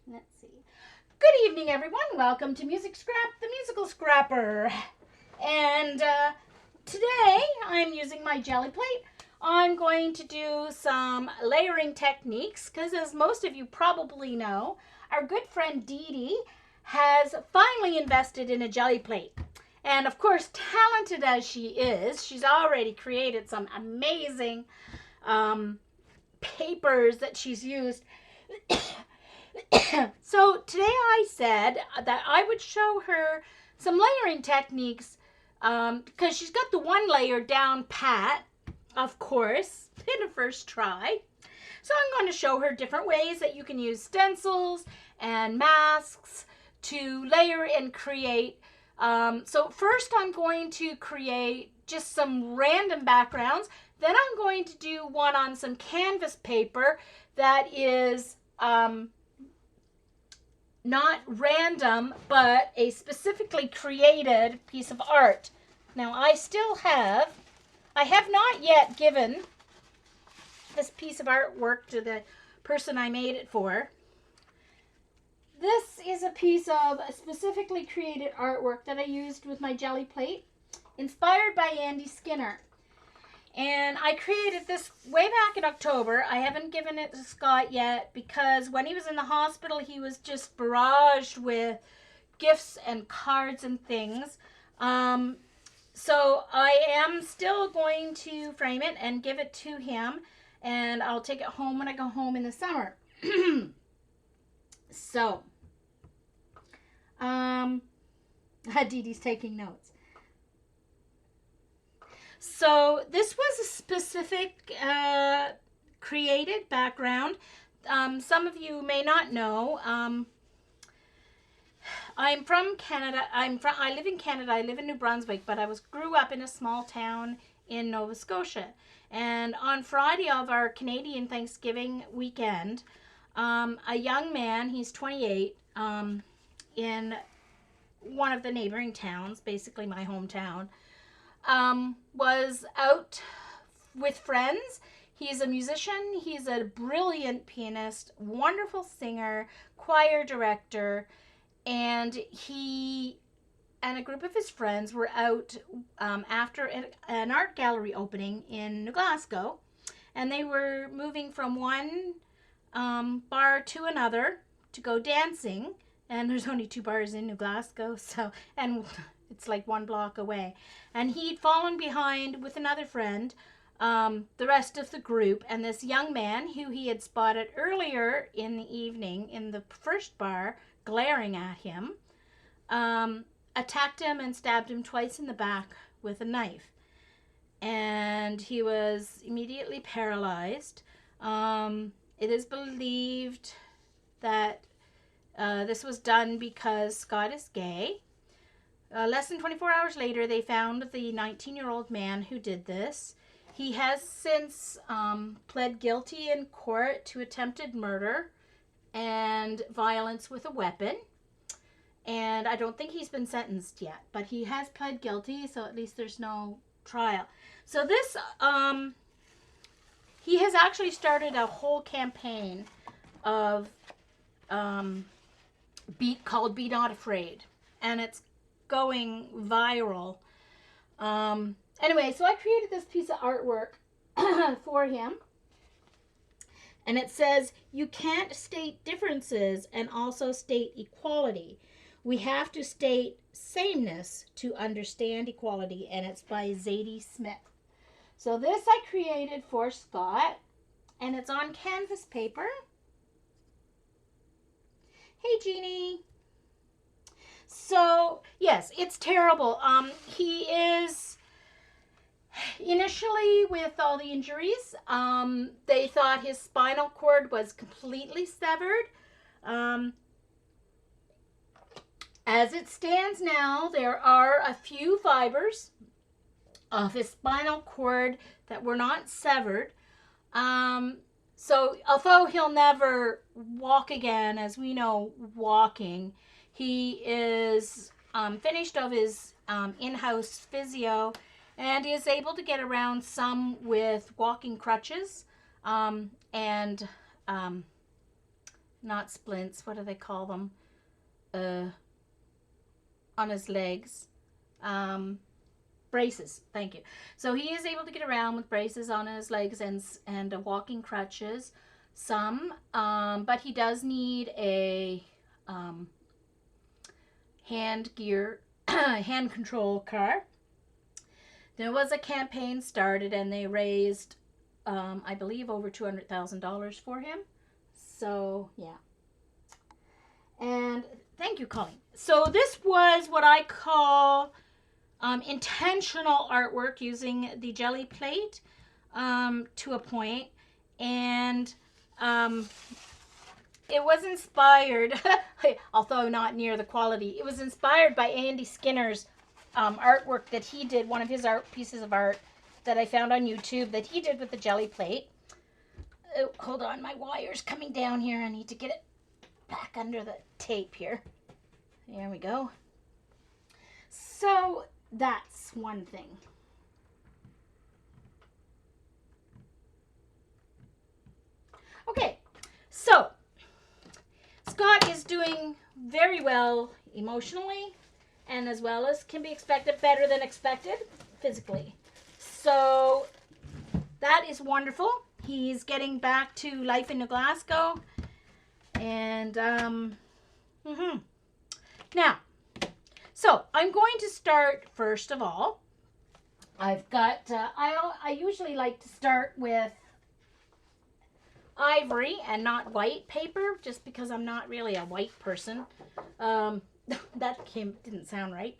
Let's see. Good evening, everyone. Welcome to Music Scrap, the musical scrapper. And today I'm using my jelly plate. I'm going to do some layering techniques because, as most of you probably know, our good friend Dee Dee has finally invested in a jelly plate. And of course, talented as she is, she's already created some amazing papers that she's used. So today I said that I would show her some layering techniques because she's got the one layer down pat, of course, in a first try. So I'm going to show her different ways that you can use stencils and masks to layer and create. So first I'm going to create just some random backgrounds. Then I'm going to do one on some canvas paper that is not random, but a specifically created piece of art. Now I have not yet given this piece of artwork to the person I made it for. This is a piece of specifically created artwork that I used with my jelly plate, inspired by Andy Skinner. And I created this way back in October. I haven't given it to Scott yet because when he was in the hospital, he was just barraged with gifts and cards and things. So I am still going to frame it and give it to him, and I'll take it home when I go home in the summer. So, Dee Dee's taking notes. So this was a specific created background. Some of you may not know. I'm from Canada. I live in Canada. I live in New Brunswick, but I grew up in a small town in Nova Scotia. And on Friday of our Canadian Thanksgiving weekend, a young man, he's 28, in one of the neighboring towns, basically my hometown, was out with friends. He's a musician. He's a brilliant pianist, wonderful singer, choir director, and he and a group of his friends were out after an art gallery opening in New Glasgow, and they were moving from one bar to another to go dancing. And there's only 2 bars in New Glasgow, so, and it's like 1 block away. And he'd fallen behind with another friend, the rest of the group, and this young man who he had spotted earlier in the evening in the first bar glaring at him, attacked him and stabbed him twice in the back with a knife. And he was immediately paralyzed. It is believed that this was done because Scott is gay. Less than 24 hours later, they found the 19-year-old man who did this. He has since pled guilty in court to attempted murder and violence with a weapon. And I don't think he's been sentenced yet, but he has pled guilty, so at least there's no trial. So this, he has actually started a whole campaign of called Be Not Afraid, and it's going viral. Anyway, so I created this piece of artwork for him, and it says, "You can't state differences and also state equality. We have to state sameness to understand equality," and it's by Zadie Smith. So this I created for Scott, and it's on canvas paper. Hey, Jeannie. So, yes, it's terrible. He is, initially with all the injuries, they thought his spinal cord was completely severed. As it stands now, there are a few fibers of his spinal cord that were not severed. So although he'll never walk again, as we know, walking, he is finished of his in-house physio and is able to get around some with walking crutches and not splints, what do they call them? On his legs. Braces, thank you. So he is able to get around with braces on his legs and walking crutches, but he does need a hand control car. There was a campaign started and they raised, I believe, over $200,000 for him. So, yeah. And thank you, Colleen. So this was what I call intentional artwork using the jelly plate to a point. And it was inspired, although not near the quality, it was inspired by Andy Skinner's artwork that he did, one of his pieces of art that I found on YouTube that he did with the jelly plate. Oh, hold on, my wire's coming down here. I need to get it back under the tape here. There we go. So that's one thing. Okay, so Scott is doing very well emotionally, and as well as can be expected, better than expected physically. So that is wonderful. He's getting back to life in New Glasgow. And now, so I'm going to start first of all. I've got, I usually like to start with ivory and not white paper, just because I'm not really a white person. That didn't sound right.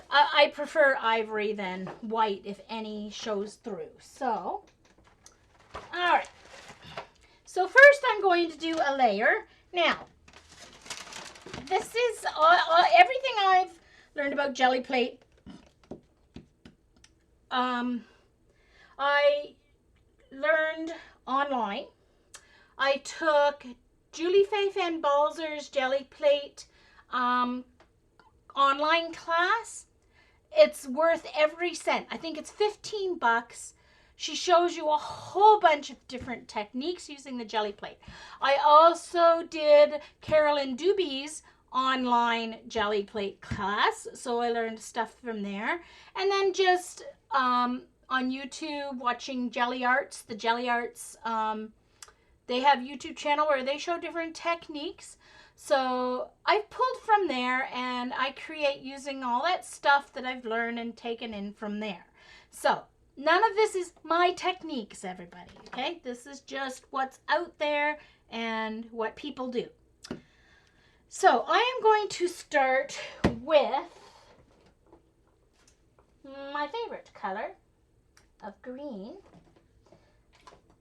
I prefer ivory than white, if any shows through. So, all right. So first I'm going to do a layer. Now, this is everything I've learned about jelly plate. I learned online. I took Julie Faye Van Balzer's jelly plate online class. It's worth every cent. I think it's $15. She shows you a whole bunch of different techniques using the jelly plate. I also did Carolyn Dubie's online jelly plate class, so I learned stuff from there. And then just on YouTube watching Jelly Arts, the Jelly Arts, they have YouTube channel where they show different techniques. So I've pulled from there and I create using all that stuff that I've learned and taken in from there. So none of this is my techniques, everybody, okay? This is just what's out there and what people do. So I am going to start with my favorite color of green.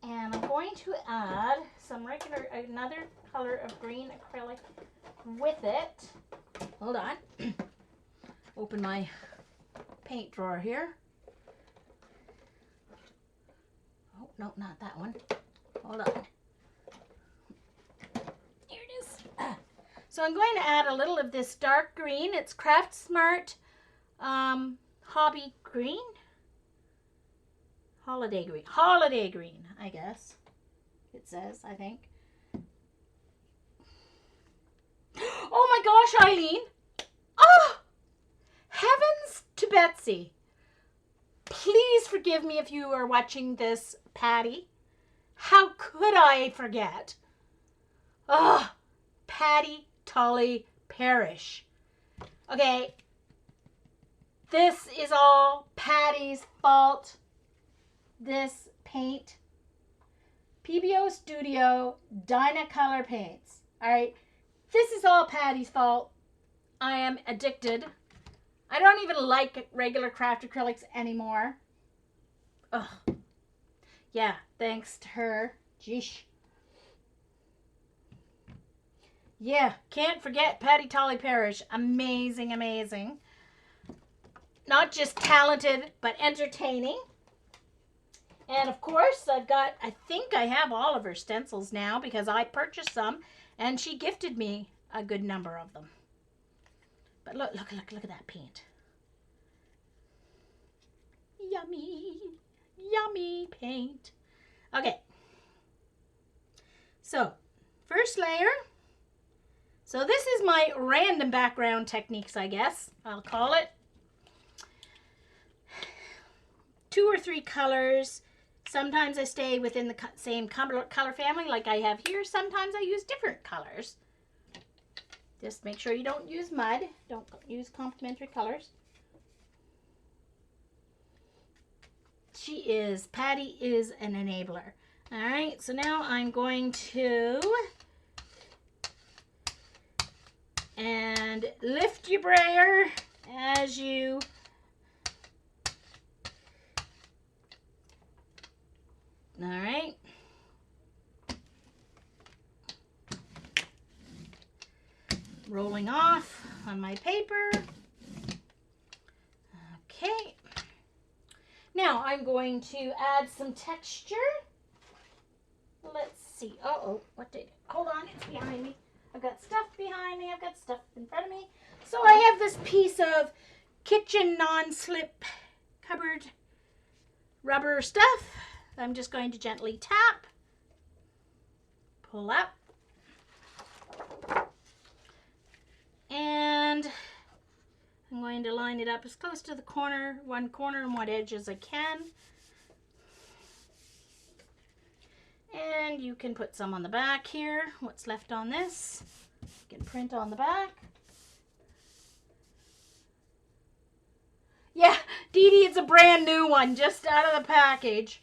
And I'm going to add another color of green acrylic with it. Hold on. Open my paint drawer here. Oh, no, not that one. Hold on. Here it is. So I'm going to add a little of this dark green. It's Craft Smart Hobby Green. Holiday green, I guess it says, I think. Oh my gosh, Eileen. Oh, heavens to Betsy. Please forgive me if you are watching this, Patty. How could I forget? Oh, Patty Tully Parrish. Okay, this is all Patty's fault. This paint, PBO Studio Dynacolor paints. All right, this is all Patty's fault. I am addicted. I don't even like regular craft acrylics anymore. Ugh. Yeah, thanks to her. Jeesh. Yeah, can't forget Patty Tully Parrish. Amazing, amazing. Not just talented, but entertaining. And of course, I think I have all of her stencils now because I purchased some and she gifted me a good number of them. But look at that paint. Yummy, yummy paint. Okay. So, first layer, So this is my random background techniques, I guess I'll call it. 2 or 3 colors. Sometimes I stay within the same color family like I have here. Sometimes I use different colors. Just make sure you don't use mud. Don't use complementary colors. Patty is an enabler. All right, so now I'm going to and lift your brayer as you all right. Rolling off on my paper. Okay. Now I'm going to add some texture. Let's see. Hold on, it's behind me. I've got stuff behind me. I've got stuff in front of me. So I have this piece of kitchen non-slip cupboard rubber stuff. I'm just going to gently tap, pull up, and I'm going to line it up as close to the one corner and one edge as I can. And you can put some on the back here, what's left on this. You can print on the back. Yeah, Dee Dee, it's a brand new one, just out of the package,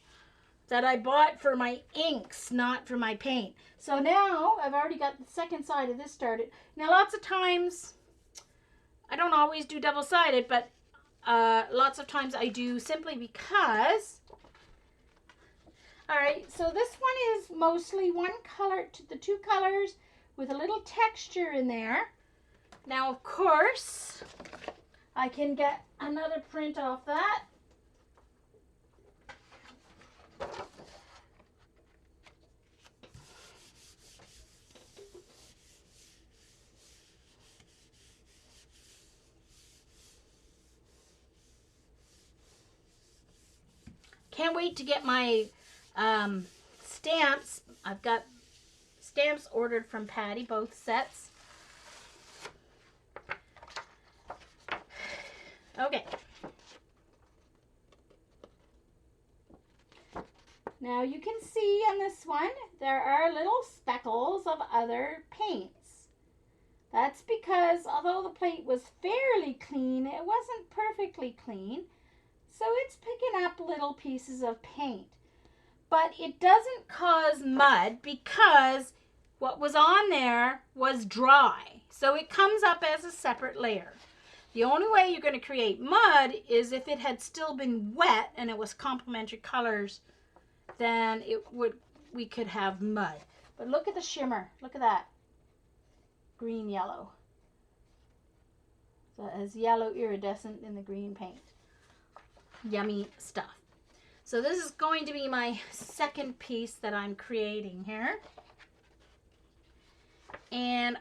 that I bought for my inks, not for my paint. So now I've already got the second side of this started. Now lots of times, I don't always do double-sided, but lots of times I do simply because. All right, so this one is mostly one color to the 2 colors with a little texture in there. Now, of course, I can get another print off that. Can't wait to get my stamps. I've got stamps ordered from Patty, both sets. Okay. Now you can see on this one, there are little speckles of other paints. That's because although the plate was fairly clean, it wasn't perfectly clean. So it's picking up little pieces of paint. But it doesn't cause mud because what was on there was dry. So it comes up as a separate layer. The only way you're going to create mud is if it had still been wet and it was complementary colors, then we could have mud. But look at the shimmer. Look at that. Green yellow. So it has yellow iridescent in the green paint. Yummy stuff. So this is going to be my second piece that I'm creating here. And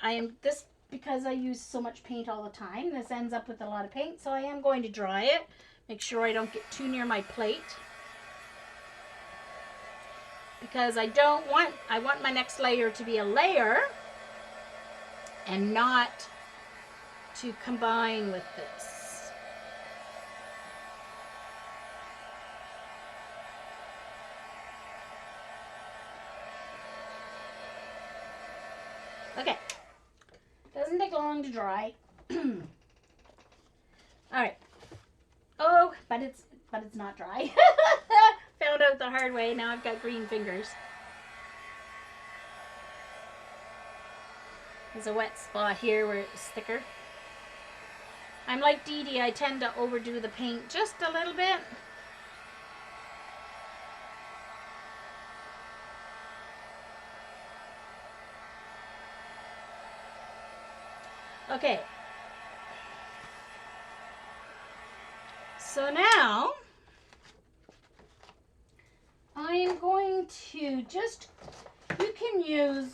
because I use so much paint all the time, this ends up with a lot of paint, so I am going to dry it. Make sure I don't get too near my plate. Because I want my next layer to be a layer and not to combine with this. Okay, doesn't take long to dry. All right. Oh, but it's not dry. Found out the hard way. Now I've got green fingers. There's a wet spot here where it's thicker. I'm like Dee Dee. I tend to overdo the paint just a little bit. Okay, so now I am going to you can use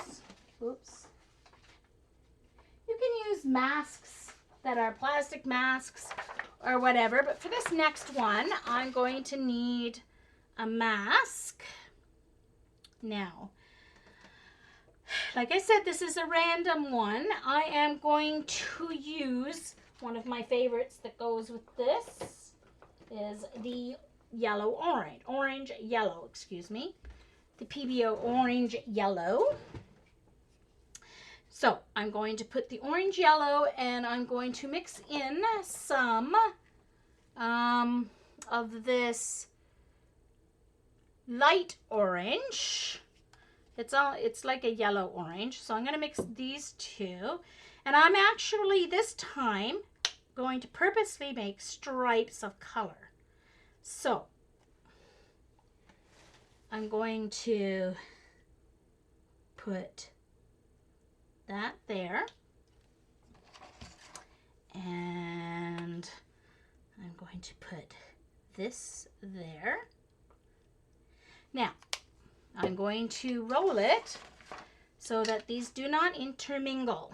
masks that are plastic masks or whatever, but for this next one, I'm going to need a mask. Now, like I said, this is a random one. I am going to use one of my favorites that goes with this is the orange yellow, excuse me. The PBO orange yellow. So I'm going to put the orange yellow and I'm going to mix in some of this light orange. It's like a yellow orange. So I'm going to mix these two. And I'm actually this time going to purposely make stripes of color. So I'm going to put that there. And I'm going to put this there. Now, I'm going to roll it so that these do not intermingle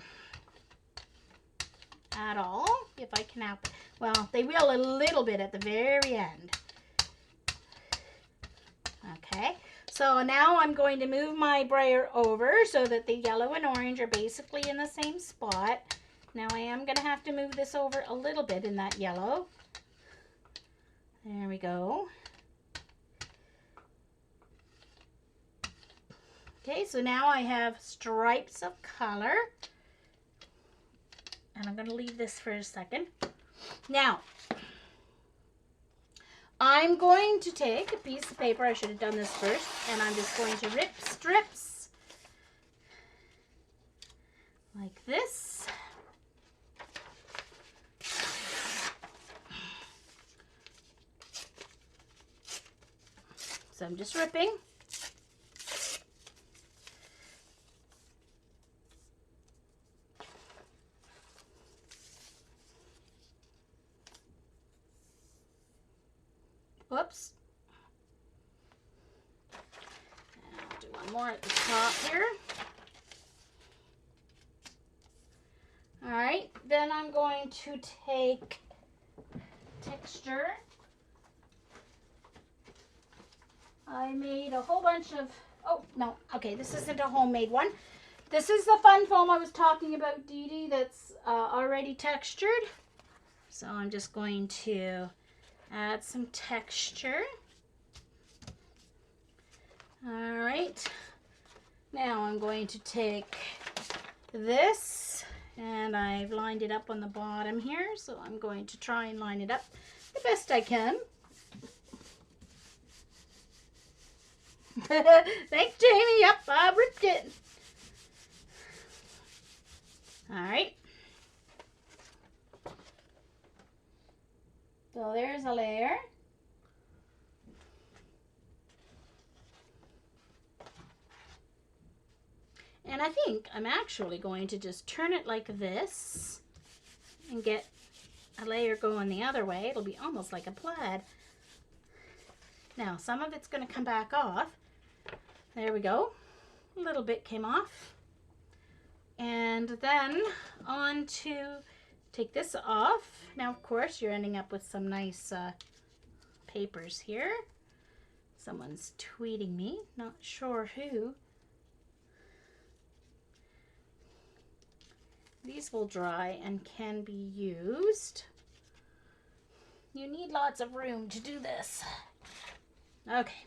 at all, if I can help it. Well, they will a little bit at the very end. Okay, so now I'm going to move my brayer over so that the yellow and orange are basically in the same spot. Now I am going to have to move this over a little bit in that yellow. There we go. Okay, so now I have stripes of color. And I'm going to leave this for a second. Now, I'm going to take a piece of paper. I should have done this first. And I'm just going to rip strips like this. So I'm just ripping. Whoops. And I'll do one more at the top here. All right, then I'm going to take texture. I made a whole bunch of, oh, no, okay, this isn't a homemade one. This is the fun foam I was talking about, Dee Dee, that's already textured. So I'm just going to add some texture. All right. Now I'm going to take this and I've lined it up on the bottom here. So I'm going to try and line it up the best I can. Thanks, Jamie. Yep, I ripped it. All right. So there's a layer. And I think I'm actually going to just turn it like this and get a layer going the other way. It'll be almost like a plaid. Now, some of it's going to come back off. There we go. A little bit came off. And then on to take this off. Now, of course, you're ending up with some nice papers here. Someone's tweeting me, not sure who. These will dry and can be used. You need lots of room to do this. Okay.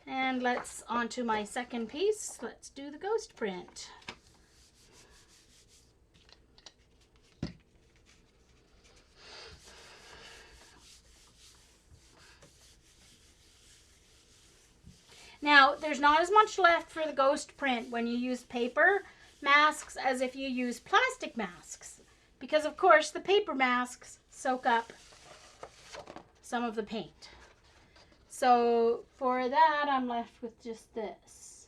And let's on to my second piece. Let's do the ghost print. Now, there's not as much left for the ghost print when you use paper masks as if you use plastic masks. Because, of course, the paper masks soak up some of the paint. So, for that, I'm left with just this.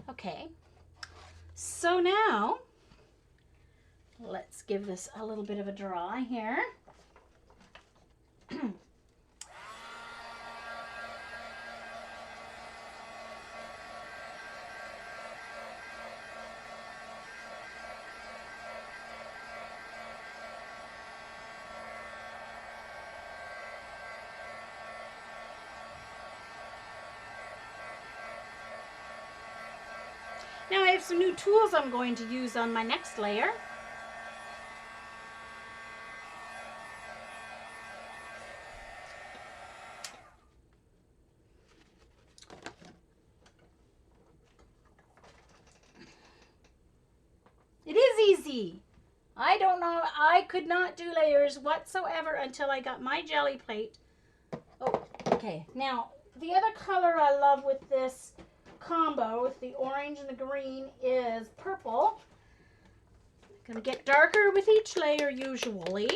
Okay, so now let's give this a little bit of a dry here. And, Now I have some new tools I'm going to use on my next layer. It is easy. I don't know, I could not do layers whatsoever until I got my jelly plate. Oh, okay. Now, the other color I love with this combo, with the orange and the green, is purple. Gonna get darker with each layer usually.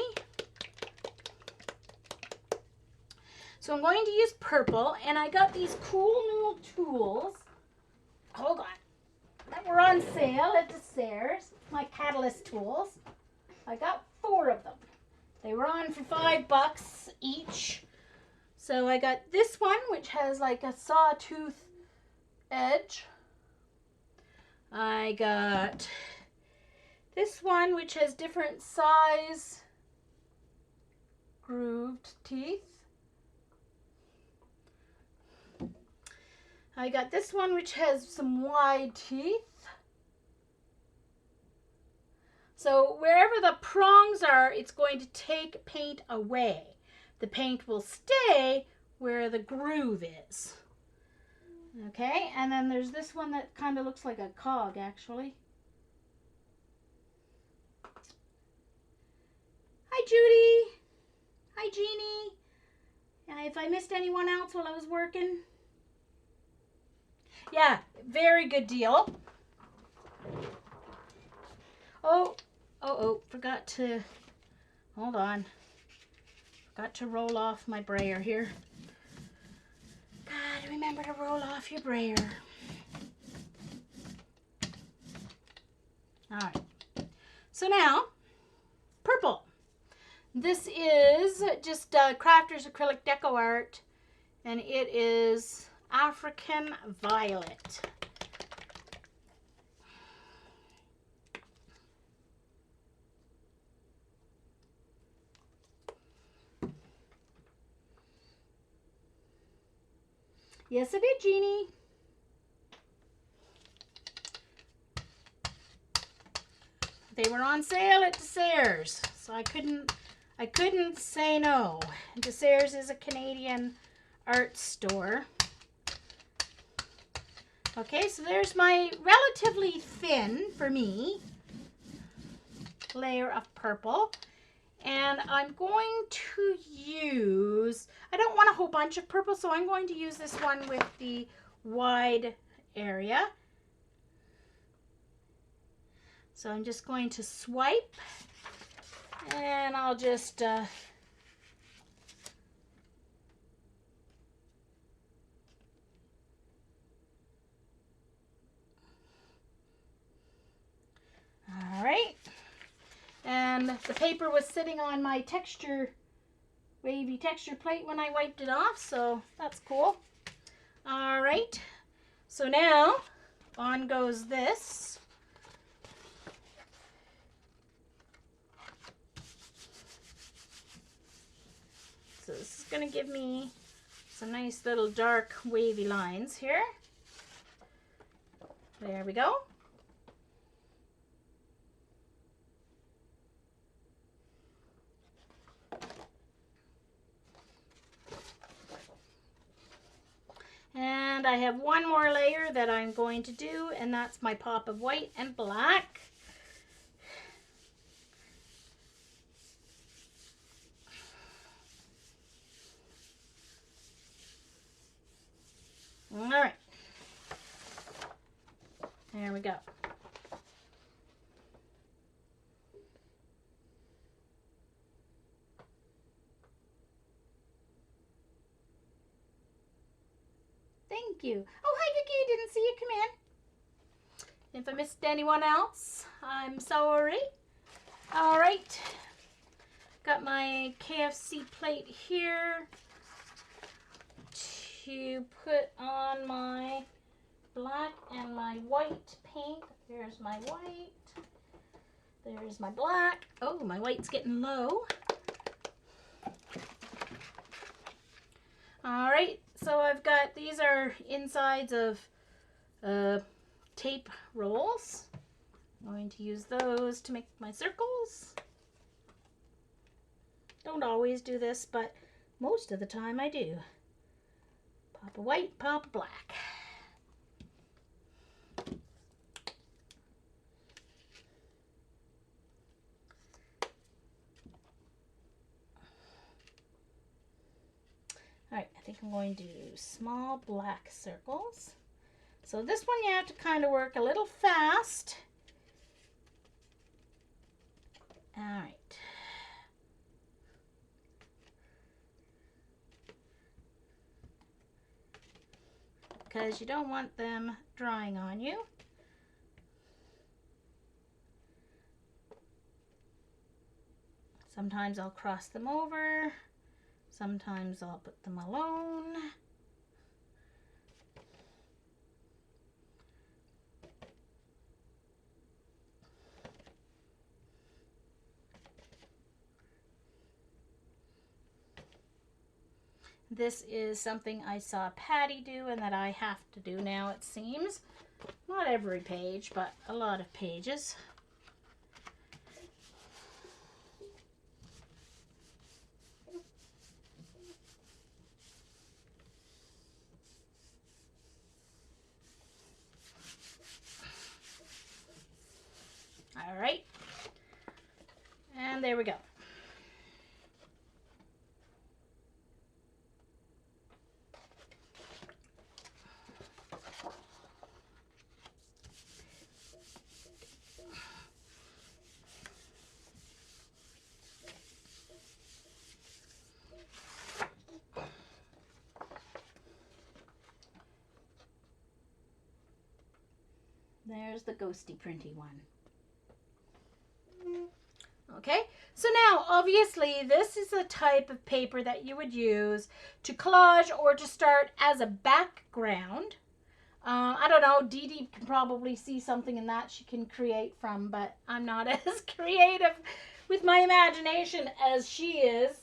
So I'm going to use purple, and I got these cool new tools. Hold on. That were on sale at the Sears, my catalyst tools. I got 4 of them. They were on for $5 each. So I got this one, which has like a sawtooth edge. I got this one, which has different size grooved teeth. I got this one, which has some wide teeth. So wherever the prongs are, it's going to take paint away. The paint will stay where the groove is. Okay, and then there's this one that kind of looks like a cog, actually. Hi, Judy. Hi, Jeannie. If I missed anyone else while I was working. Yeah, very good deal. Oh, forgot to, hold on. Forgot to roll off my brayer here. God, remember to roll off your brayer. All right. So now, purple. This is just Crafter's Acrylic Deco Art, and it is African Violet. Yes, I did, Jeannie. They were on sale at Sears, so I couldn't say no. Sears is a Canadian art store. Okay, so there's my relatively thin, for me, layer of purple. And I'm going to use, I don't want a whole bunch of purple, so I'm going to use this one with the wide area. So I'm just going to swipe, and I'll just all right. And the paper was sitting on my wavy texture plate when I wiped it off, so that's cool. All right, so now on goes this. So this is going to give me some nice little dark wavy lines here. There we go. And I have one more layer that I'm going to do, and that's my pop of white and black. All right. There we go. Thank you. Oh, hi, Vicky. Didn't see you come in. If I missed anyone else, I'm sorry. All right. Got my KFC plate here to put on my black and my white paint. There's my white. There's my black. Oh, my white's getting low. All right, so I've got, these are insides of tape rolls. I'm going to use those to make my circles. Don't always do this, but most of the time I do. Pop a white, pop a black. All right, I think I'm going to do small black circles. So this one you have to kind of work a little fast. All right. Because you don't want them drying on you. Sometimes I'll cross them over. Sometimes I'll put them alone. This is something I saw Patty do and that I have to do now, it seems. Not every page, but a lot of pages. All right. And there we go. There's the ghosty printy one. Okay, so now obviously this is a type of paper that you would use to collage or to start as a background. I don't know, Dee Dee can probably see something in that she can create from, but I'm not as creative with my imagination as she is.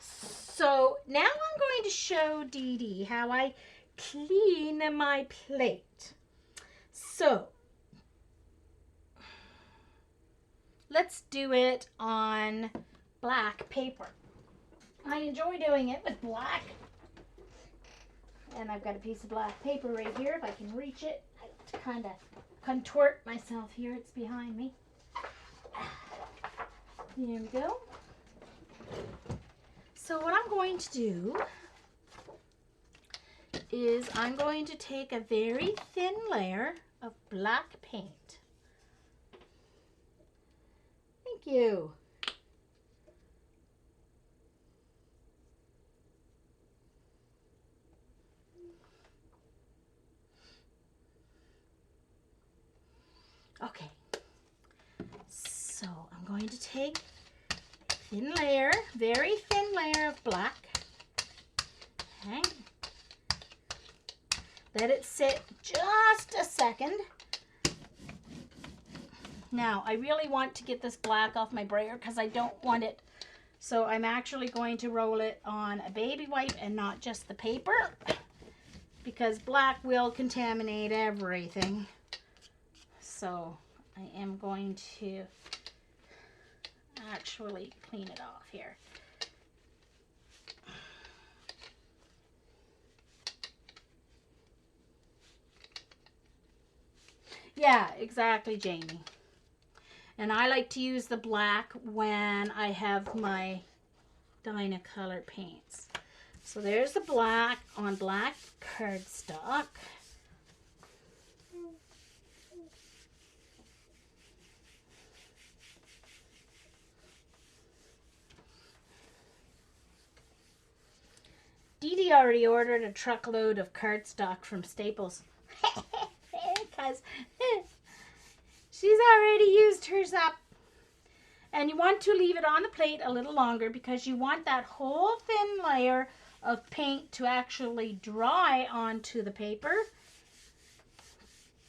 So now I'm going to show Dee Dee how I clean my plate. So let's do it on black paper. I enjoy doing it with black. And I've got a piece of black paper right here, if I can reach it. I have to kind of contort myself here. It's behind me. There we go. So what I'm going to do is I'm going to take a very thin layer of black paint. Thank you. Okay, so I'm going to take a thin layer, very thin layer of black. Okay. Let it sit just a second. Now, I really want to get this black off my brayer because I don't want it. So I'm actually going to roll it on a baby wipe and not just the paper, because black will contaminate everything. So I am going to actually clean it off here. Yeah, exactly, Jamie. And I like to use the black when I have my Dynacolor paints. So there's the black on black cardstock. Dee Dee already ordered a truckload of cardstock from Staples. Because she's already used hers up. And you want to leave it on the plate a little longer because you want that whole thin layer of paint to actually dry onto the paper.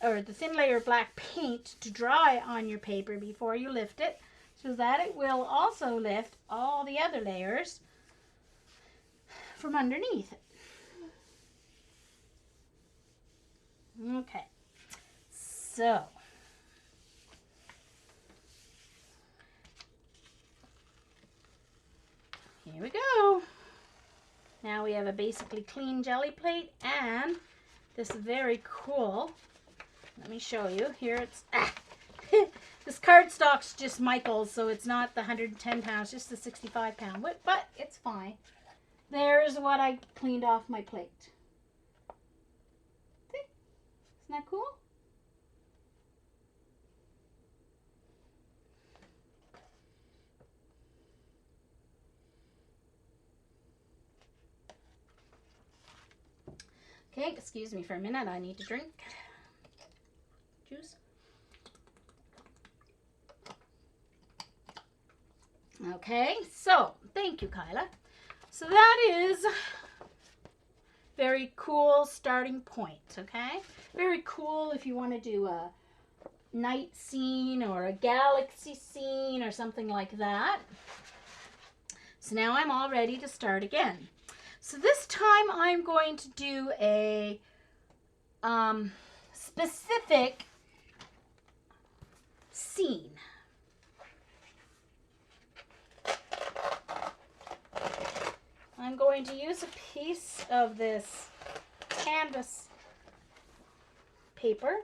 Or the thin layer of black paint to dry on your paper before you lift it, so that it will also lift all the other layers from underneath it. So, here we go. Now we have a basically clean jelly plate and this very cool, let me show you. Here it's, this cardstock's just Michael's, so it's not the 110 pounds, just the 65 pound, but it's fine. There's what I cleaned off my plate. See? Isn't that cool? Okay, excuse me for a minute. I need to drink juice. Okay, so thank you, Kyla. So that is very cool starting point, okay? Very cool if you want to do a night scene or a galaxy scene or something like that. So now I'm all ready to start again. So this time I'm going to do a specific scene. I'm going to use a piece of this canvas paper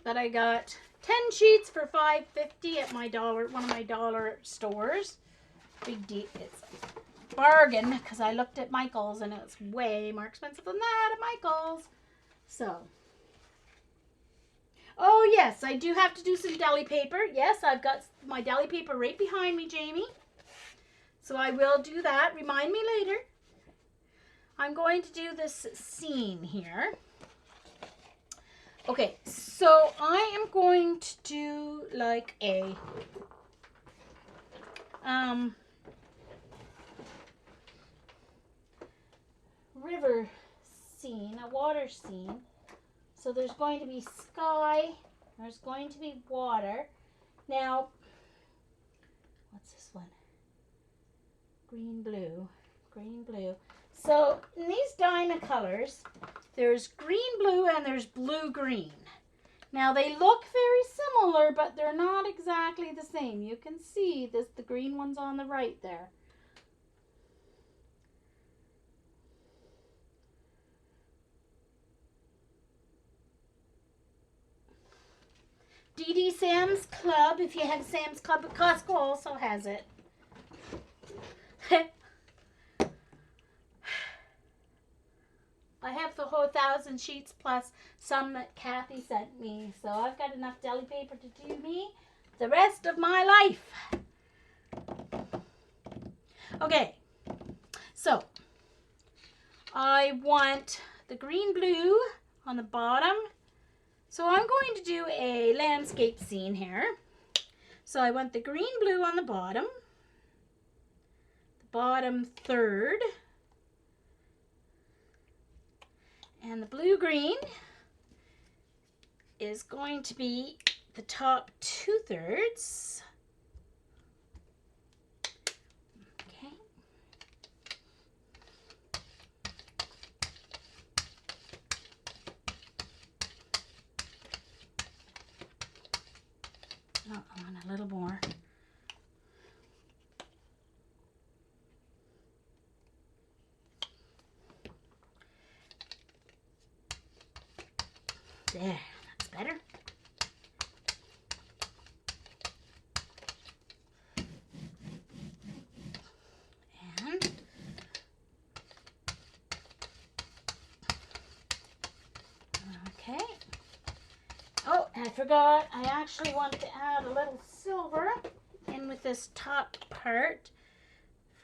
that I got 10 sheets for $5.50 at one of my dollar stores. Big deal. It's a bargain because I looked at Michael's and it's way more expensive than that at Michael's. So, oh yes, I do have to do some deli paper. Yes, I've got my deli paper right behind me, Jamie. So I will do that. Remind me later. I'm going to do this scene here. Okay, so I am going to do like a river scene, a water scene. So there's going to be sky, there's going to be water. Now, what's this one? Green, blue, green, blue. So in these Dynacolors, there's green, blue, and there's blue, green. Now they look very similar, but they're not exactly the same. You can see this, the green one's on the right there. DD Sam's Club, if you have Sam's Club, but Costco also has it. I have the whole 1,000 sheets plus some that Kathy sent me. So I've got enough deli paper to do me the rest of my life. Okay, so I want the green blue on the bottom. So I'm going to do a landscape scene here. So I want the green blue on the bottom third, and the blue green is going to be the top 2/3. Okay. Oh, I want a little more. There, that's better. And okay. Oh, I forgot. I actually wanted to add a little silver in with this top part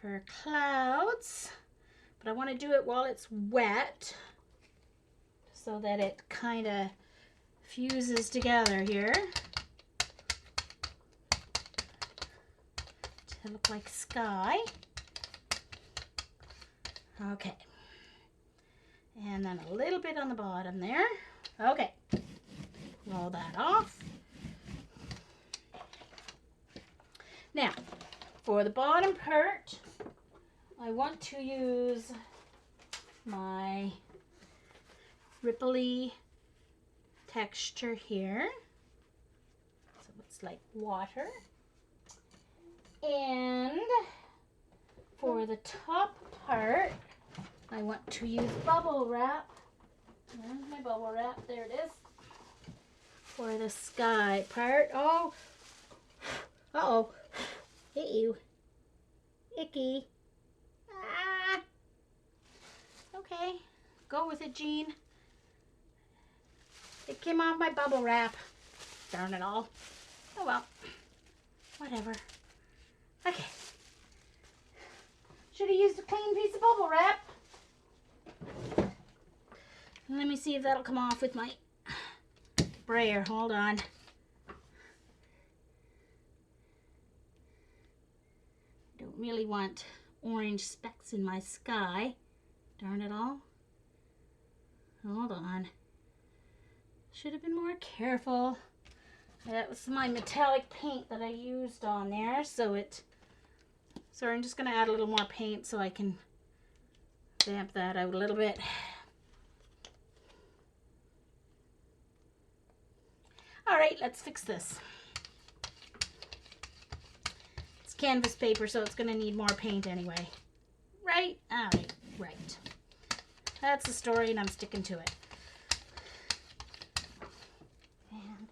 for clouds, but I want to do it while it's wet so that it kind of fuses together here to look like sky. Okay, and then a little bit on the bottom there. Okay, roll that off. Now, for the bottom part, I want to use my Ripley texture here. So it's like water. And for the top part, I want to use bubble wrap. Where's my bubble wrap? There it is. For the sky part. Oh. Uh-oh. Hit you. Icky. Ah. Okay. Go with it, Jean. It came off my bubble wrap. Darn it all. Oh well. Whatever. Okay. Should have used a clean piece of bubble wrap. Let me see if that'll come off with my brayer. Hold on. Don't really want orange specks in my sky. Darn it all. Hold on. Should have been more careful. That was my metallic paint that I used on there, so I'm just going to add a little more paint so I can damp that out a little bit. All right, let's fix this. It's canvas paper, so it's going to need more paint anyway. Right? All right, right. That's the story, and I'm sticking to it. And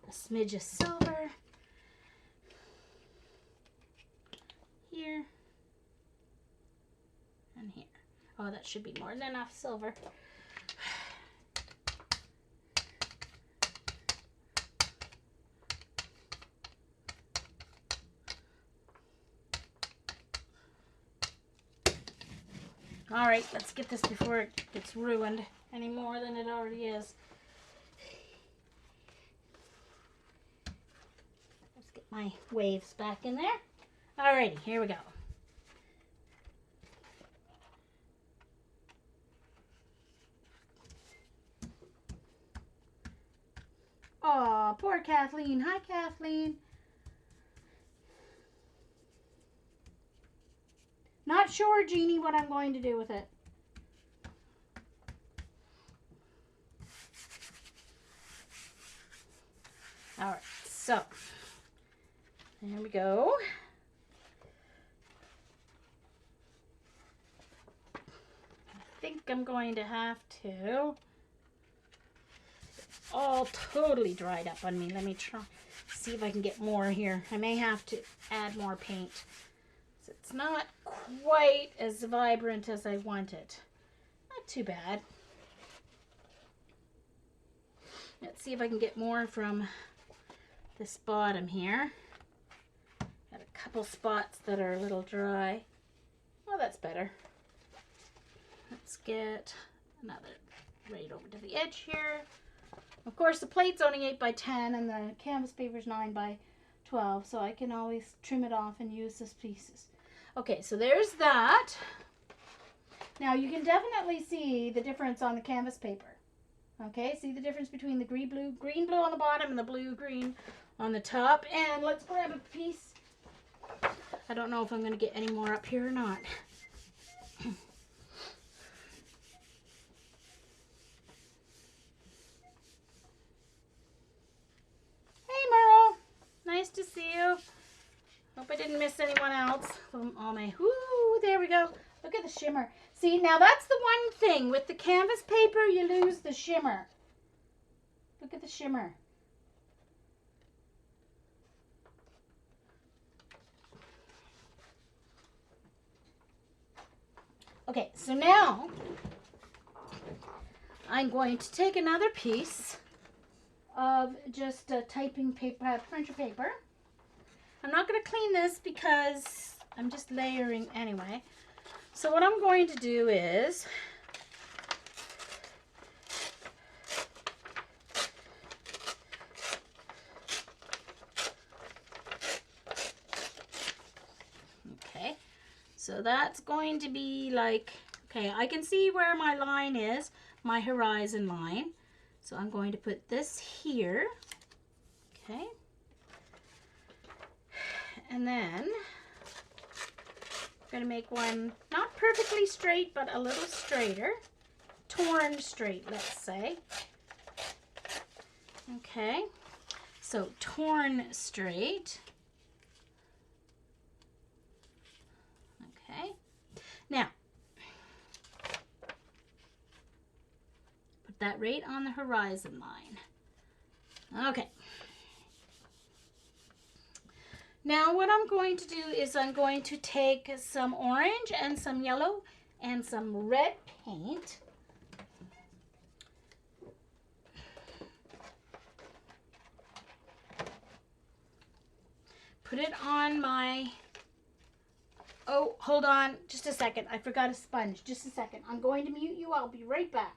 a smidge of silver. Here. And here. Oh, that should be more than enough silver. All right, let's get this before it gets ruined any more than it already is. Let's get my waves back in there. All righty, here we go. Oh, poor Kathleen. Hi, Kathleen. Not sure, Jeannie, what I'm going to do with it. All right, so there we go. I think I'm going to have to. It's all totally dried up on me. Let me try, see if I can get more here. I may have to add more paint. It's not quite as vibrant as I want it. Not too bad. Let's see if I can get more from this bottom here. Got a couple spots that are a little dry. Oh, that's better. Let's get another right over to the edge here. Of course, the plate's only 8 by 10 and the canvas paper's 9 by 12, so I can always trim it off and use this pieces. Okay, so there's that. Now you can definitely see the difference on the canvas paper. Okay, see the difference between the green blue on the bottom and the blue green on the top. And let's grab a piece. I don't know if I'm going to get any more up here or not. Hey Merle, nice to see you. Hope I didn't miss anyone else. All my, whoo, there we go. Look at the shimmer. See, now that's the one thing. With the canvas paper, you lose the shimmer. Look at the shimmer. Okay, so now I'm going to take another piece of just typing paper, printer paper. I'm not going to clean this because I'm just layering anyway. So what I'm going to do is okay, so that's going to be like, okay, I can see where my line is, my horizon line. So I'm going to put this here, okay. And then I'm going to make one not perfectly straight, but a little straighter. Torn straight, let's say. Okay, so torn straight. Okay, now put that right on the horizon line. Okay. Now what I'm going to do is I'm going to take some orange and some yellow and some red paint. Put it on my, oh, hold on just a second. I forgot a sponge. Just a second. I'm going to mute you. I'll be right back.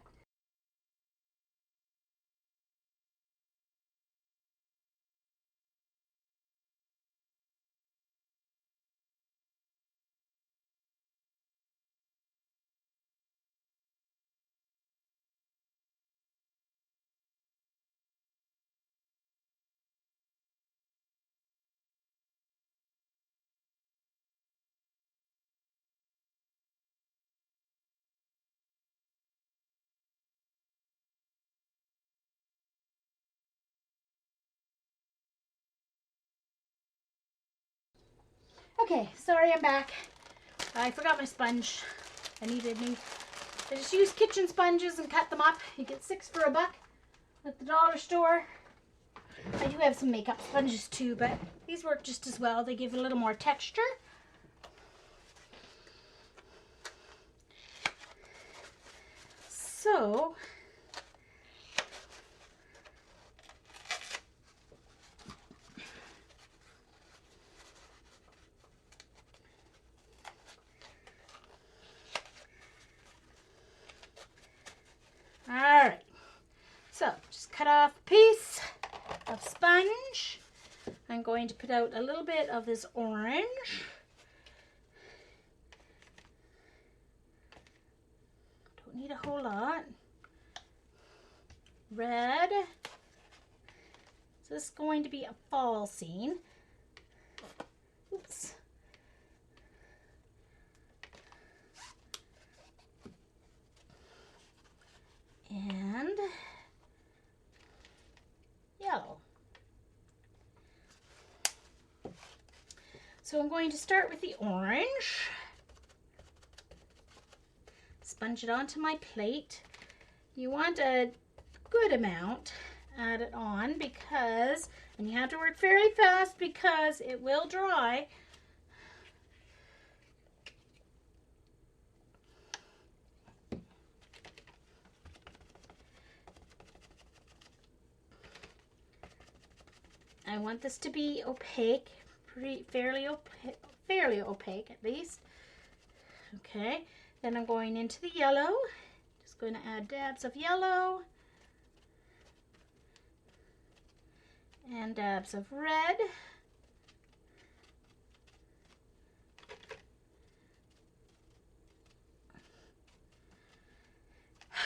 Okay, sorry, I'm back. I forgot my sponge. I just use kitchen sponges and cut them up. You get 6 for $1 at the dollar store. I do have some makeup sponges too, but these work just as well. They give a little more texture. So, all right. So, just cut off a piece of sponge. I'm going to put out a little bit of this orange. Don't need a whole lot. Red. So this is going to be a fall scene. Oops. And yellow. So I'm going to start with the orange. Sponge it onto my plate. You want a good amount added on because, and you have to work fairly fast because it will dry. I want this to be opaque, fairly opaque at least. Okay, then I'm going into the yellow. Just going to add dabs of yellow and dabs of red.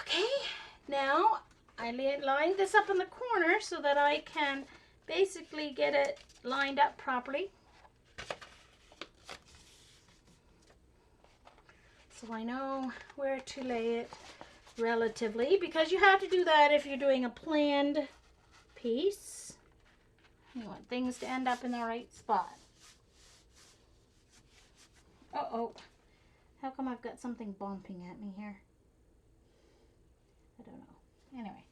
Okay, now I lined this up in the corner so that I can basically get it lined up properly. So I know where to lay it relatively, because you have to do that if you're doing a planned piece. You want things to end up in the right spot. Uh-oh. How come I've got something bumping at me here? I don't know. Anyway.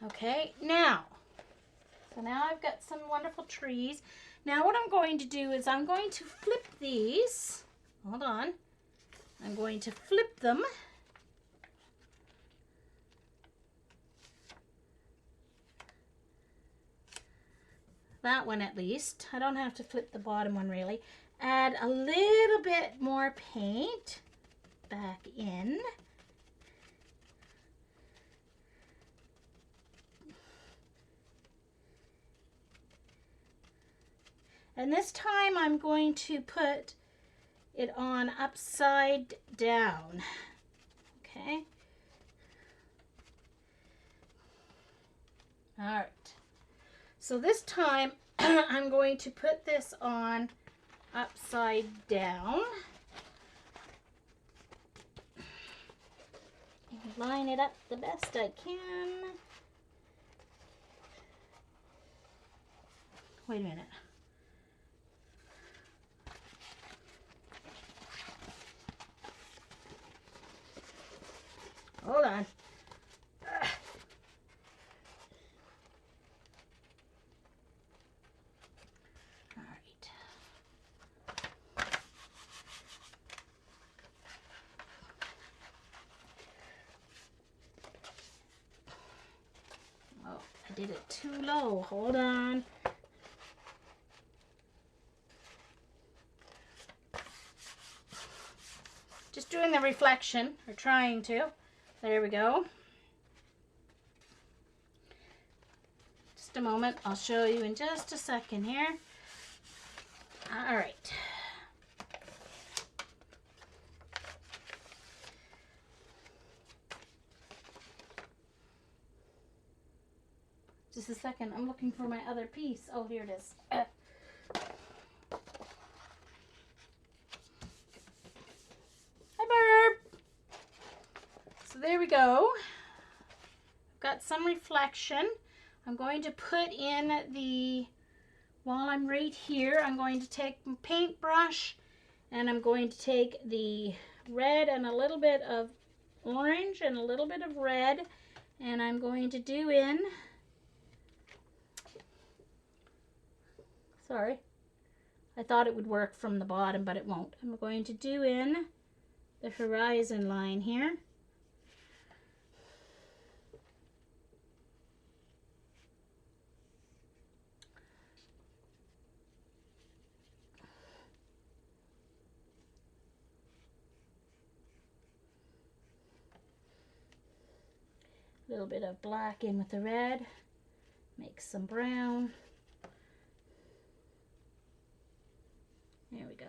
Okay, now, so now I've got some wonderful trees. Now what I'm going to do is I'm going to flip these. Hold on. I'm going to flip them. That one at least. I don't have to flip the bottom one really. Add a little bit more paint back in. And this time I'm going to put it on upside down. Okay. All right. So this time I'm going to put this on upside down. line it up the best I can. Wait a minute. Hold on. All right. Oh, I did it too low. Hold on. Just doing the reflection, or trying to. There we go. Just a moment. I'll show you in just a second here. All right. Just a second. I'm looking for my other piece. Oh, here it is. There we go. Got some reflection. I'm going to put in the, while I'm right here, I'm going to take my paintbrush and I'm going to take the red and a little bit of orange and a little bit of red, and I'm going to do in, sorry, I thought it would work from the bottom, but it won't. I'm going to do in the horizon line here. A little bit of black in with the red, make some brown. There we go.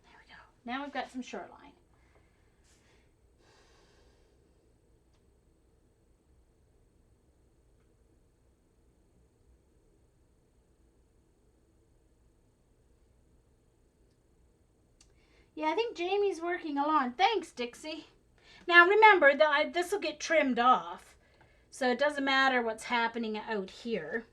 There we go. Now we've got some shoreline. Yeah, I think Jamie's working along. Thanks, Dixie. Now remember that this will get trimmed off, so it doesn't matter what's happening out here.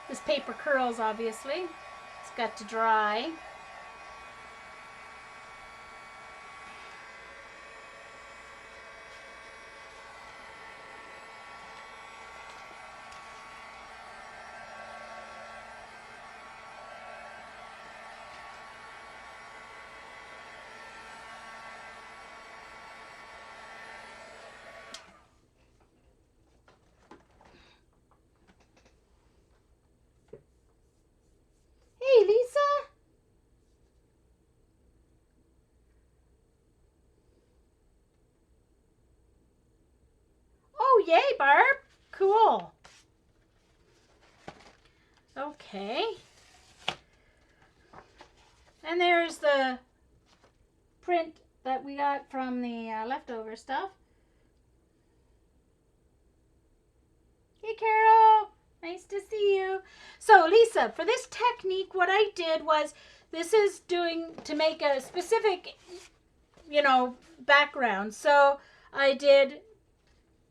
This paper curls, obviously. It's got to dry. Hey, Lisa. Oh, yay, Barb. Cool. Okay. And there's the print that we got from the leftover stuff. Hey, Carol. Nice to see you. So, Lisa, for this technique, what I did was, this is doing to make a specific, background. So, I did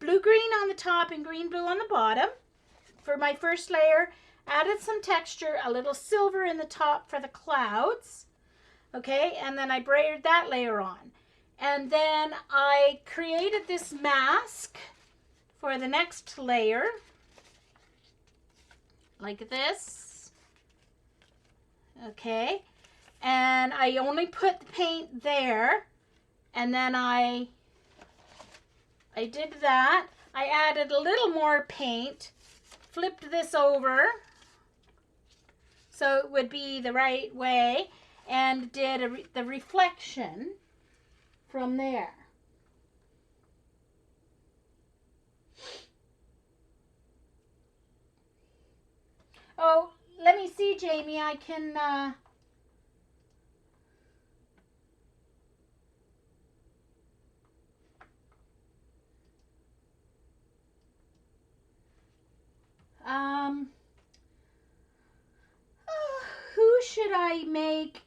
blue-green on the top and green-blue on the bottom for my first layer. Added some texture, a little silver in the top for the clouds. Okay, and then I braided that layer on. And then I created this mask for the next layer, like this. Okay, and I only put the paint there, and then I did that. I added a little more paint, flipped this over. so it would be the right way, and did the reflection from there. Oh, let me see, Jamie. I can, um, who should I make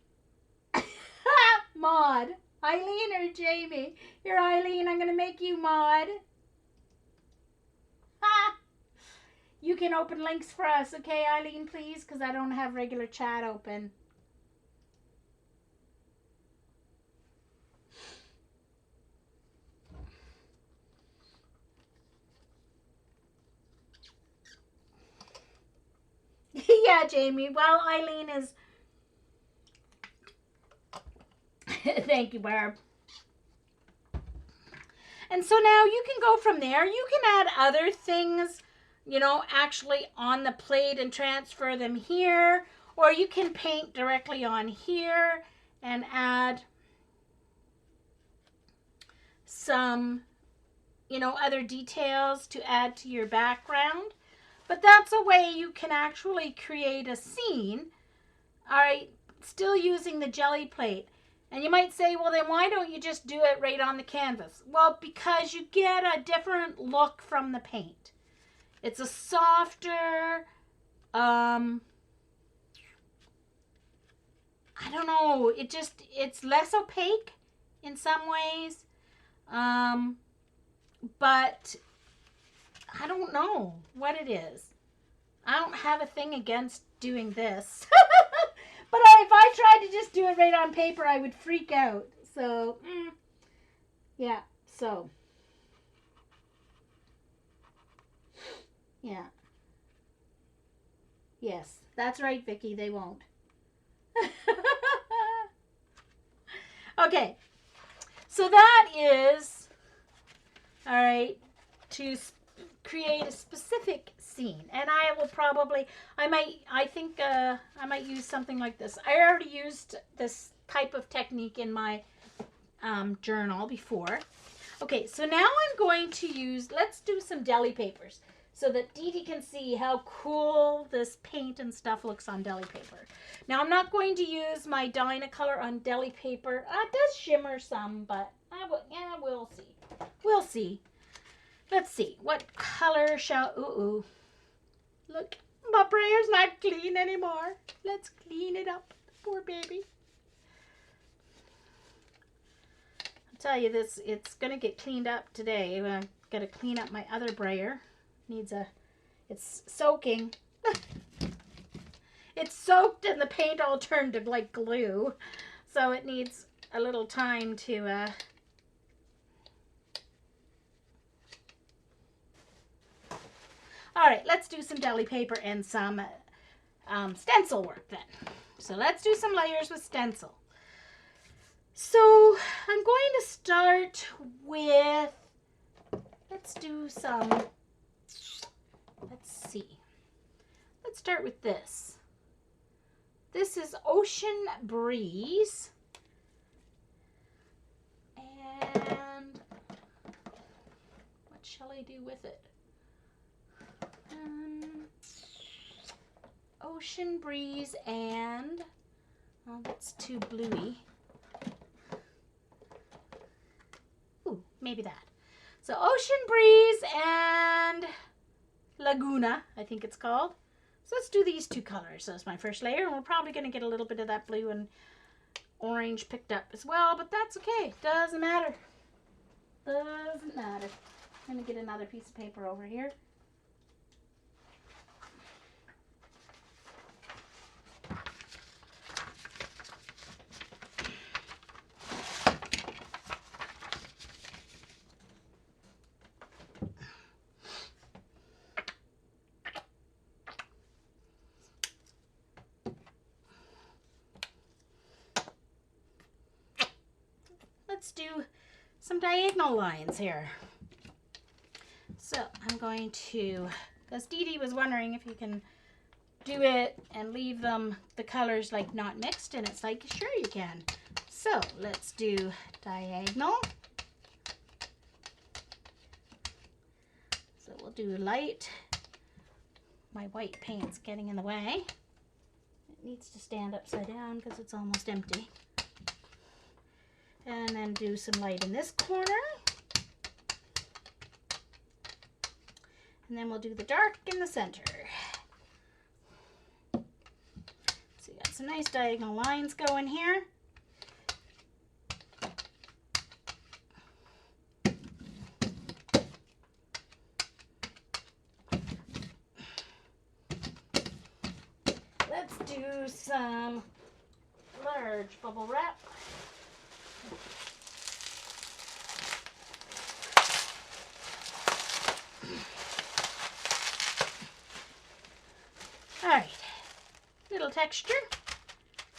Maud? Eileen or Jamie? Here, Eileen, I'm going to make you Maud. Ha! You can open links for us, okay, Eileen, please? Because I don't have regular chat open. Yeah, Jamie. Well, Eileen is... Thank you, Barb. And so now you can go from there. You can add other things, you know, actually on the plate and transfer them here. Or you can paint directly on here and add some, you know, other details to add to your background. But that's a way you can actually create a scene, all right, still using the jelly plate. And you might say, well, then why don't you just do it right on the canvas? Well, because you get a different look from the paint. It's a softer, I don't know, it's less opaque in some ways. But I don't know what it is. I don't have a thing against doing this. But if I tried to just do it right on paper, I would freak out. So, yeah, so. Yeah. Yes, that's right, Vicky, they won't. Okay, so that is, all right, to create a specific scene. And I will probably, I might use something like this. I already used this type of technique in my journal before. Okay, so now I'm going to use, let's do some deli papers so that Dee Dee can see how cool this paint and stuff looks on deli paper. Now I'm not going to use my Dynacolor on deli paper. It does shimmer some, but we'll see. We'll see. Let's see, what color shall, look, my brayer's not clean anymore. Let's clean it up, poor baby. I'll tell you this, it's gonna get cleaned up today. I'm gonna clean up my other brayer. It's soaking. It's soaked and the paint all turned to like glue. So it needs a little time to, all right, let's do some deli paper and some stencil work then. So let's do some layers with stencil. So I'm going to start with, let's see. Let's start with this. This is Ocean Breeze. And what shall I do with it? Ocean Breeze and, oh, that's too bluey. Ooh, maybe that. So Ocean Breeze and Laguna, I think it's called. So let's do these two colors. So that's my first layer, and we're probably going to get a little bit of that blue and orange picked up as well, but that's okay. Doesn't matter. Doesn't matter. I'm going to get another piece of paper over here. Let's do some diagonal lines here. So I'm going to, because Dee Dee was wondering if you can do it and leave them, the colors like not mixed, and it's like, sure you can. So let's do diagonal. So we'll do light. My white paint's getting in the way. It needs to stand upside down because it's almost empty. And then do some light in this corner. And then we'll do the dark in the center. So you got some nice diagonal lines going here. Let's do some large bubble wrap. All right, little texture,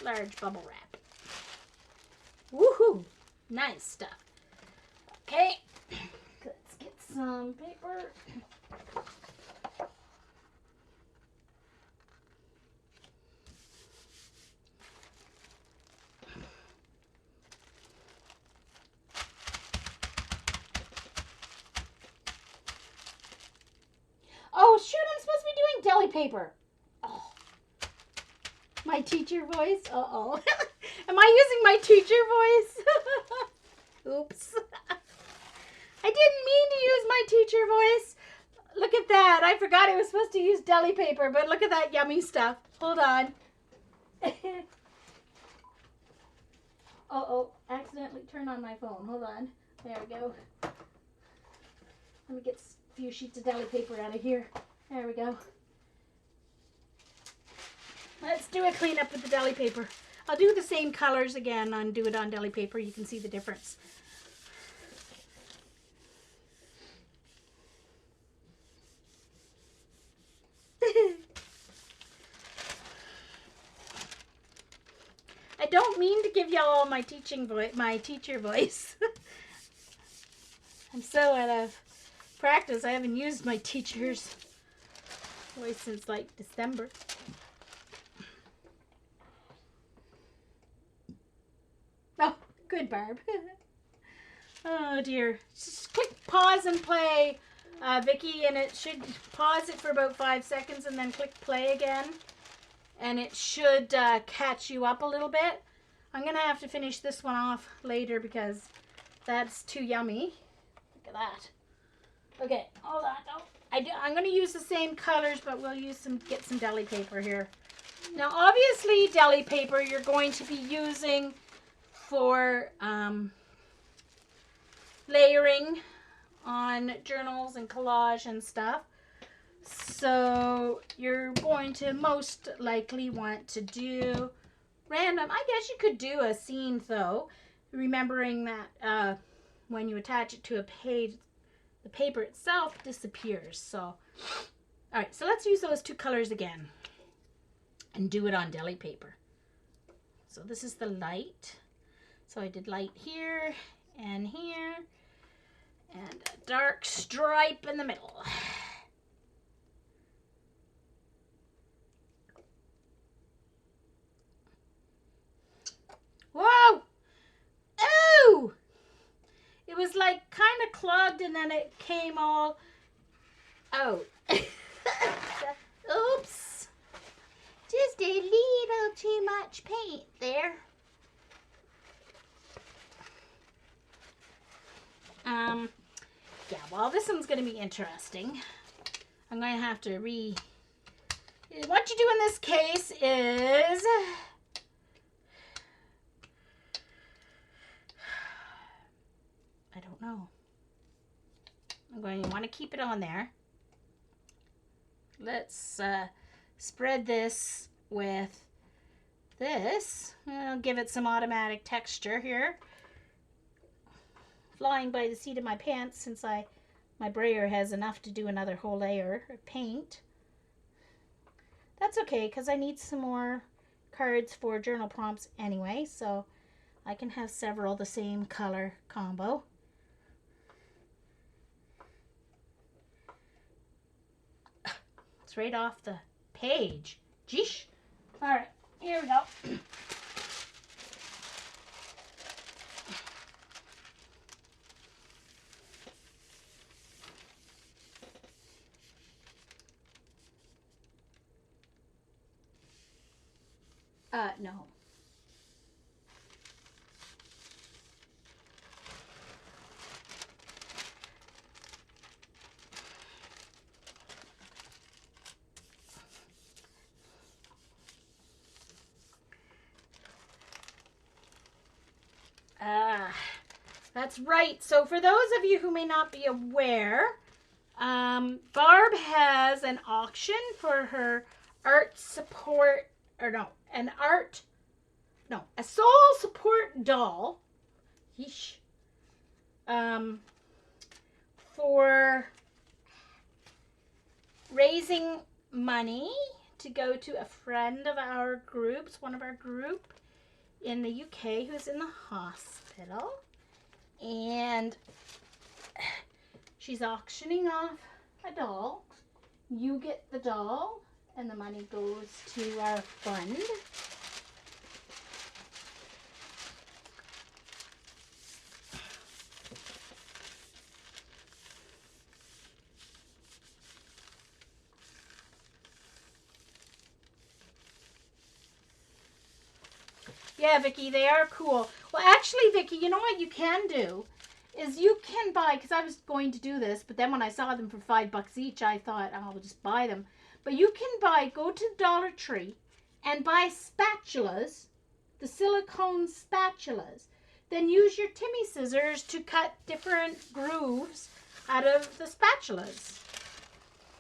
large bubble wrap. Woohoo, nice stuff. Okay, let's get some paper. Oh shoot, I'm supposed to be doing deli paper. Oh, my teacher voice. Uh-oh. Am I using my teacher voice? Oops. I didn't mean to use my teacher voice. Look at that. I forgot I was supposed to use deli paper, but look at that yummy stuff. Hold on. Uh-oh, accidentally turned on my phone. Hold on. There we go. Let me get a few sheets of deli paper out of here. There we go. Let's do a cleanup with the deli paper. I'll do the same colors again and do it on deli paper. You can see the difference. I don't mean to give y'all my teacher voice. I'm so out of practice. I haven't used my teacher's voice since like December. Oh, good, Barb. Oh dear. Just click pause and play, Vicky, and it should pause it for about 5 seconds and then click play again. And it should catch you up a little bit. I'm going to have to finish this one off later because that's too yummy. Look at that. Okay, hold on. Oh, I'm going to use the same colors, but we'll get some deli paper here. Now, obviously, deli paper you're going to be using for layering on journals and collage and stuff. So you're going to most likely want to do random. I guess you could do a scene though, remembering that when you attach it to a page, the paper itself disappears. So, all right, so let's use those two colors again and do it on deli paper. So this is the light. So I did light here and here and a dark stripe in the middle. Whoa! Ooh! It was like kind of clogged and then it came all out. Oops. Just a little too much paint there. Yeah, well, this one's going to be interesting. I'm going to have to what you do in this case is I don't know. I'm going to want to keep it on there. Let's spread this with this. I'll give it some automatic texture here. Flying by the seat of my pants since my brayer has enough to do another whole layer of paint. That's okay because I need some more cards for journal prompts anyway, so I can have several the same color combo. It's right off the page. Jeesh. All right, here we go. No. That's right. So for those of you who may not be aware, Barb has an auction for her art support, or no, a soul support doll. Yeesh. For raising money to go to a friend of our groups, one of our group in the UK who's in the hospital. And she's auctioning off a doll. You get the doll, and the money goes to our fund. Yeah, Vicky, they are cool. Well, actually, Vicky, you know what you can do? Is you can buy, because I was going to do this, but then when I saw them for $5 each, I thought, oh, I'll just buy them. But you can go to Dollar Tree and buy spatulas, the silicone spatulas. Then use your Timmy scissors to cut different grooves out of the spatulas.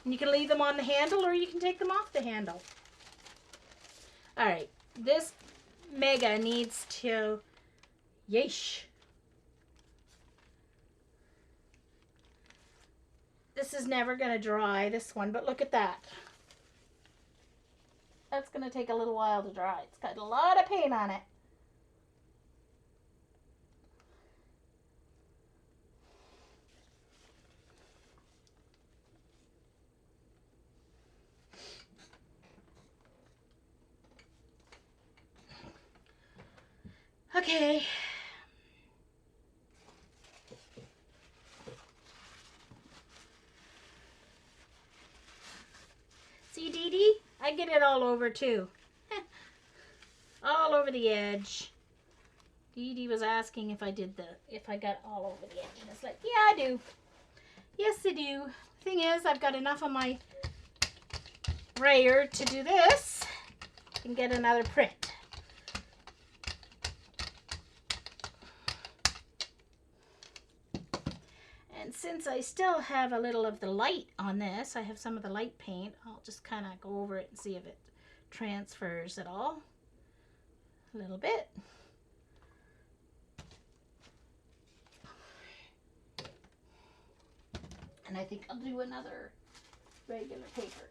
And you can leave them on the handle or you can take them off the handle. All right, this Mega needs to, yeesh. This is never going to dry, this one, but look at that. That's going to take a little while to dry. It's got a lot of paint on it. Okay. See, Dee Dee? I get it all over too. All over the edge. Dee Dee was asking if I got all over the edge. And it's like, yeah, I do. Yes, I do. Thing is, I've got enough on my brayer to do this and get another print. And since I still have a little of the light on this, I have some of the light paint, I'll just kind of go over it and see if it transfers at all. A little bit. And I think I'll do another regular paper.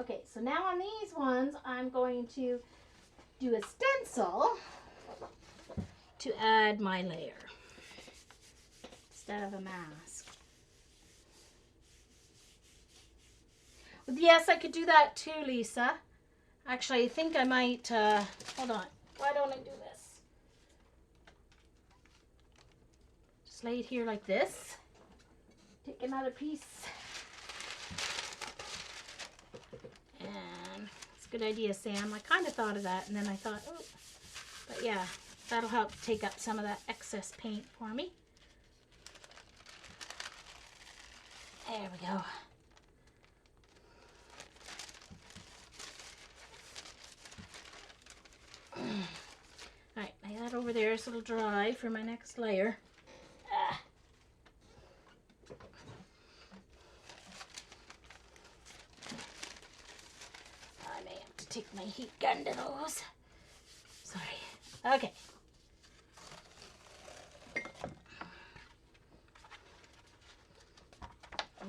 Okay, so now on these ones, I'm going to do a stencil to add my layer instead of a mask. Well, yes, I could do that too, Lisa. Actually, I think I might, hold on. Why don't I do this? Just lay it here like this. Take another piece. And it's a good idea, Sam. I kind of thought of that, and then I thought, oh, but yeah. That'll help take up some of that excess paint for me. There we go. Alright, lay that over there so it'll dry for my next layer. I may have to take my heat gun to those. Sorry. Okay.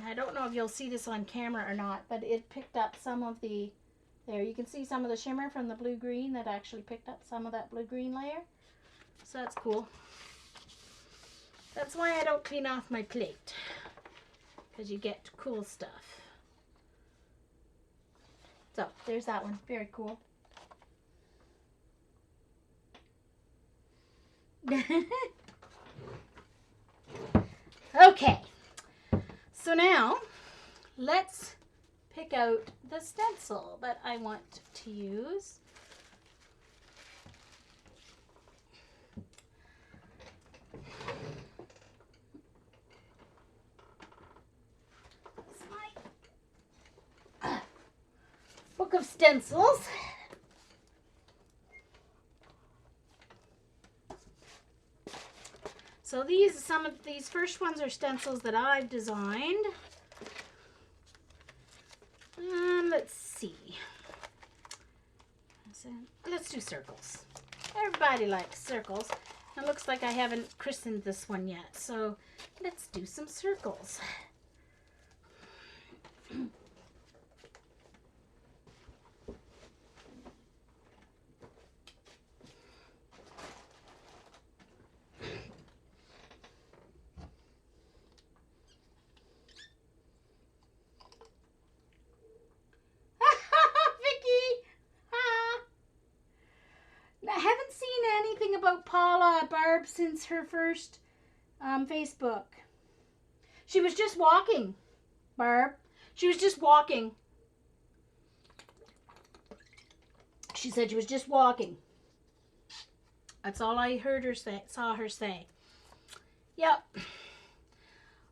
I don't know if you'll see this on camera or not, but it picked up some of the, there you can see some of the shimmer from the blue-green that actually picked up some of that blue-green layer. So that's cool. That's why I don't clean off my plate, because you get cool stuff. So there's that one. Very cool. Okay. So now let's pick out the stencil that I want to use. Book of stencils. So some of these first ones are stencils that I've designed. Let's see. So let's do circles. Everybody likes circles. It looks like I haven't christened this one yet, so let's do some circles. I haven't seen anything about Paula Barb since her first Facebook. She was just walking, Barb. She was just walking. She said she was just walking. That's all I heard her say, saw her say. Yep.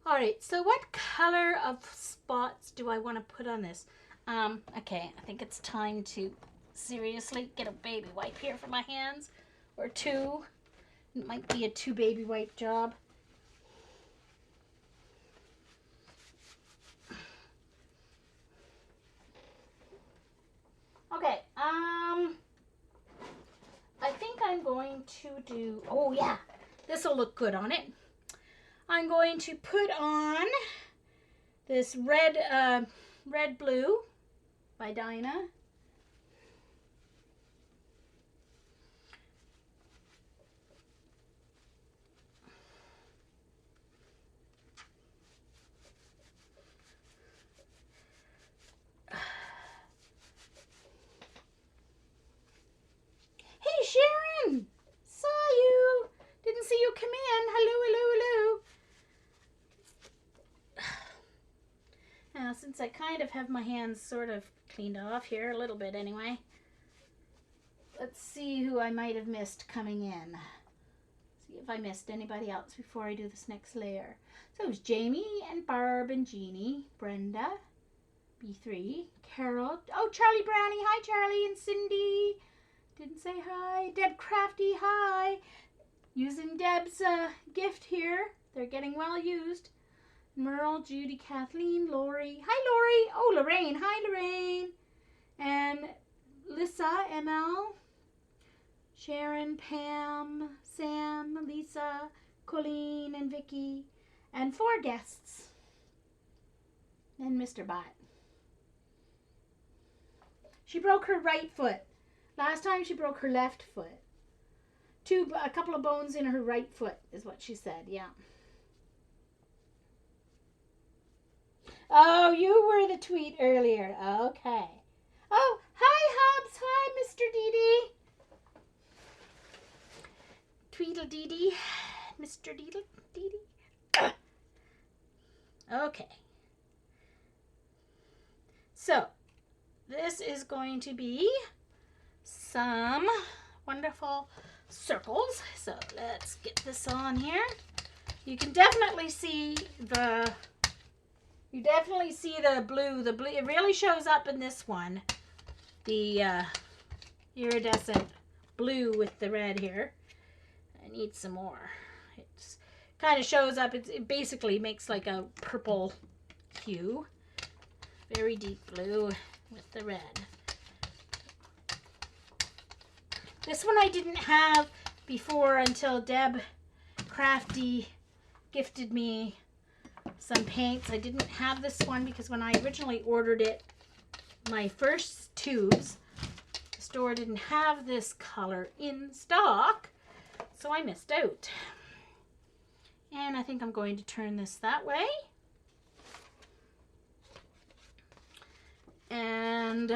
All right, so what color of spots do I want to put on this? Okay, I think it's time to seriously get a baby wipe here for my hands, or two. It might be a 2 baby wipe job. Okay, I think I'm going to do, oh yeah, this will look good on it. I'm going to put on this red blue by Dinah. Hey Sharon, saw you. Didn't see you come in. Hello, hello, hello. Now, since I kind of have my hands sort of cleaned off here, a little bit anyway, let's see who I might have missed coming in. See if I missed anybody else before I do this next layer. So it was Jamie and Barb and Jeannie, Brenda, B3, Carol, oh, Charlie Brownie, hi Charlie, and Cindy. Didn't say hi. Deb Crafty, hi. Using Deb's gift here. They're getting well used. Merle, Judy, Kathleen, Lori. Hi, Lori. Oh, Lorraine. Hi, Lorraine. And Lissa, ML. Sharon, Pam, Sam, Lisa, Colleen, and Vicky. And 4 guests. And Mr. Bot. She broke her right foot. Last time she broke her left foot. A couple of bones in her right foot is what she said, yeah. Oh, you were the tweet earlier. Okay. Oh, hi, Hobbs. Hi, Mr. Dee Dee. Tweedle Dee Dee. Mr. Deedle Dee Dee. Okay. So, this is going to be some wonderful circles. So let's get this on here. You can definitely see the blue. The blue, it really shows up in this one. The iridescent blue with the red here. I need some more. It kind of shows up. It basically makes like a purple hue. Very deep blue with the red. This one I didn't have before until Deb Crafty gifted me some paints. I didn't have this one because when I originally ordered it, my first tubes, the store didn't have this color in stock, so I missed out. And I think I'm going to turn this that way. And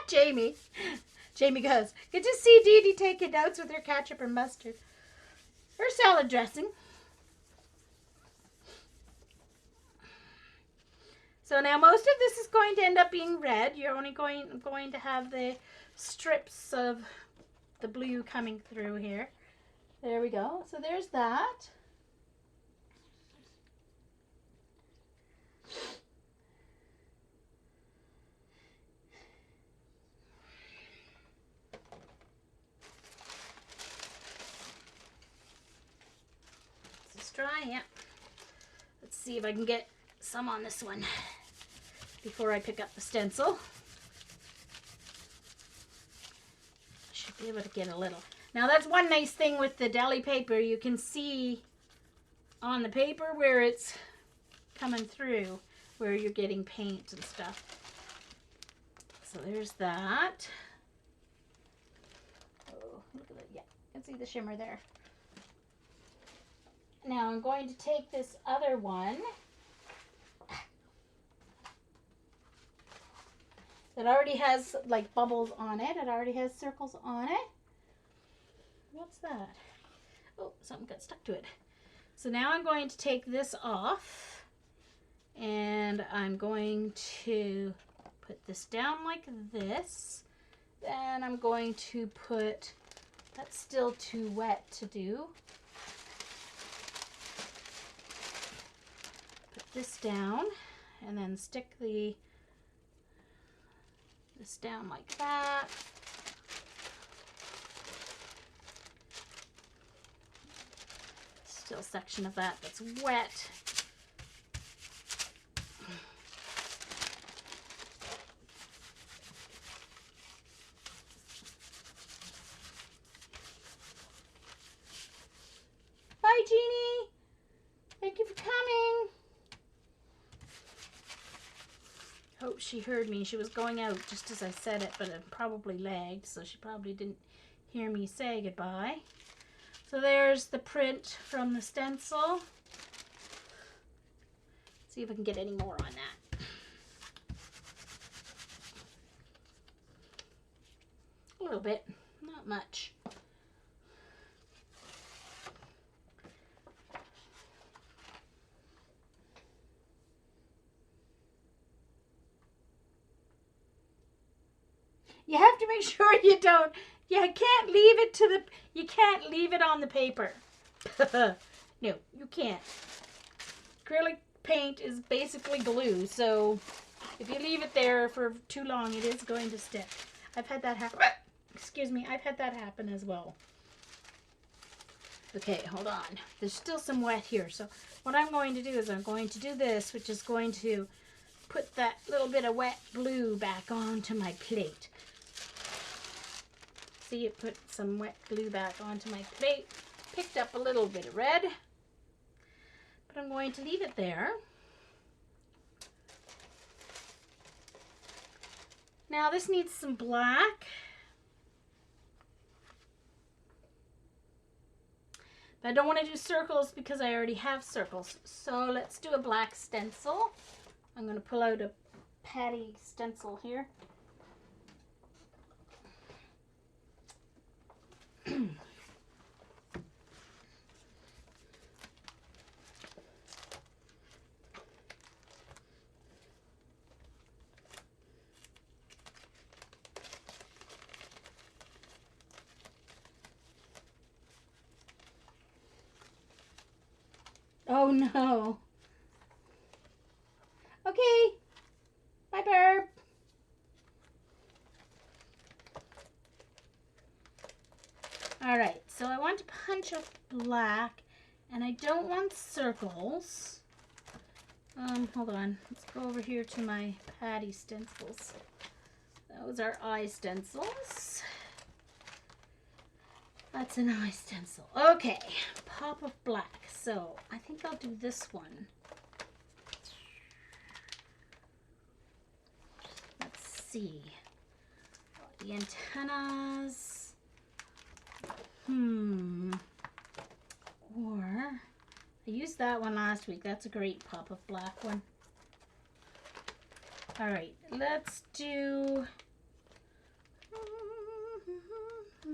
Jamie. Jamie goes, good to see Dee Dee taking notes with her ketchup and mustard. Or salad dressing. So now most of this is going to end up being red. You're only going to have the strips of the blue coming through here. There we go. So there's that. Is this dry? Yeah. Let's see if I can get some on this one before I pick up the stencil. Should be able to get a little. Now that's one nice thing with the deli paper. You can see on the paper where it's coming through, where you're getting paint and stuff. So there's that. Oh, look at that. Yeah, you can see the shimmer there. Now I'm going to take this other one that already has like bubbles on it. It already has circles on it. What's that? Oh, something got stuck to it. So now I'm going to take this off and I'm going to put this down like this. Then I'm going to put, that's still too wet to do. Put this down and then stick this down like that. Still a section of that that's wet. Bye, Jeannie. Thank you for coming. Hope she heard me. She was going out just as I said it, but it probably lagged, so she probably didn't hear me say goodbye. So there's the print from the stencil. See if I can get any more on that. A little bit, not much. You have to make sure you can't leave it you can't leave it on the paper. No, you can't. Acrylic paint is basically glue, so if you leave it there for too long, it is going to stick. I've had that happen. Excuse me, I've had that happen as well. Okay, hold on. There's still some wet here, so what I'm going to do is I'm going to do this, which is going to put that little bit of wet glue back onto my plate. See, it put some wet glue back onto my plate. Picked up a little bit of red, but I'm going to leave it there. Now this needs some black. But I don't want to do circles because I already have circles. So let's do a black stencil. I'm going to pull out a patty stencil here. Oh no. Okay. Bye, Barb. All right, so I want to punch up black, and I don't want circles. Hold on. Let's go over here to my patty stencils. Those are eye stencils. That's an eye stencil. Okay, pop of black. So I think I'll do this one. Let's see. The antennas. Or I used that one last week. That's a great pop of black one. All right, let's do I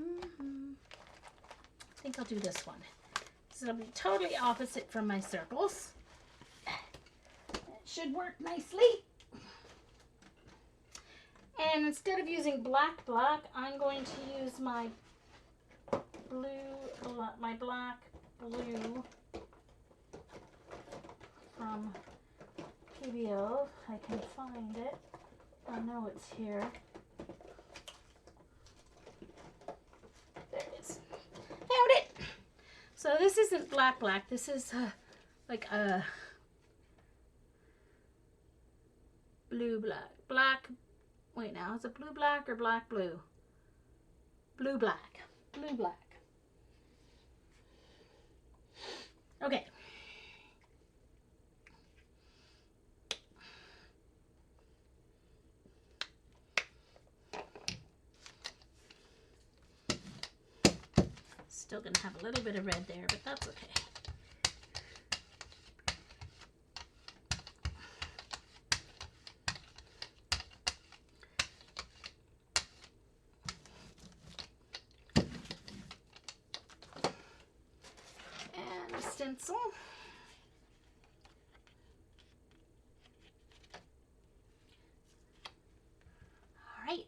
think I'll do this one. So it'll be totally opposite from my circles. It should work nicely. And instead of using black, I'm going to use my black blue from PBO. I can find it. I know it's here. There it is. Found it! So this isn't black. This is like a blue black. Wait, now is it blue black or black blue? Blue black. Okay. Still gonna have a little bit of red there, but that's okay. And a stencil. All right.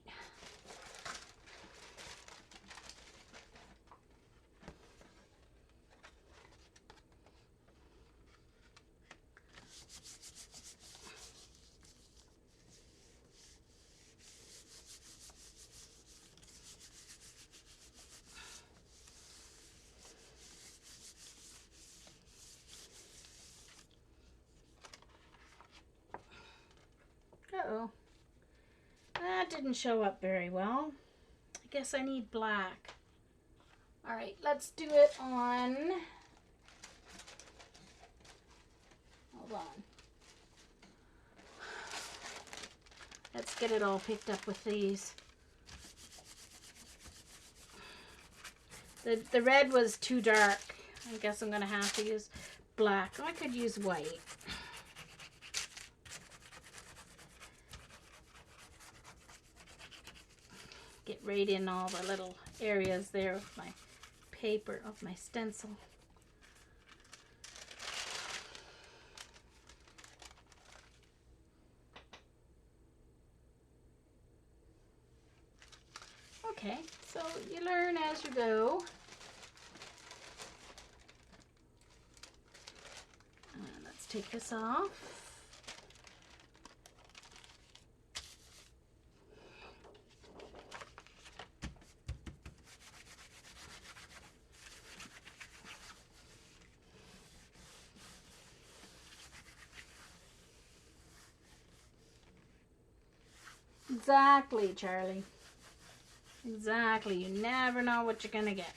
Uh-oh. That didn't show up very well. I guess I need black. All right, let's do it on. Hold on. Let's get it all picked up with these. The red was too dark. I guess I'm gonna have to use black. I could use white. Get right in all the little areas there of my paper, of my stencil. Okay, so you learn as you go. Let's take this off. Exactly, Charlie. Exactly. You never know what you're going to get.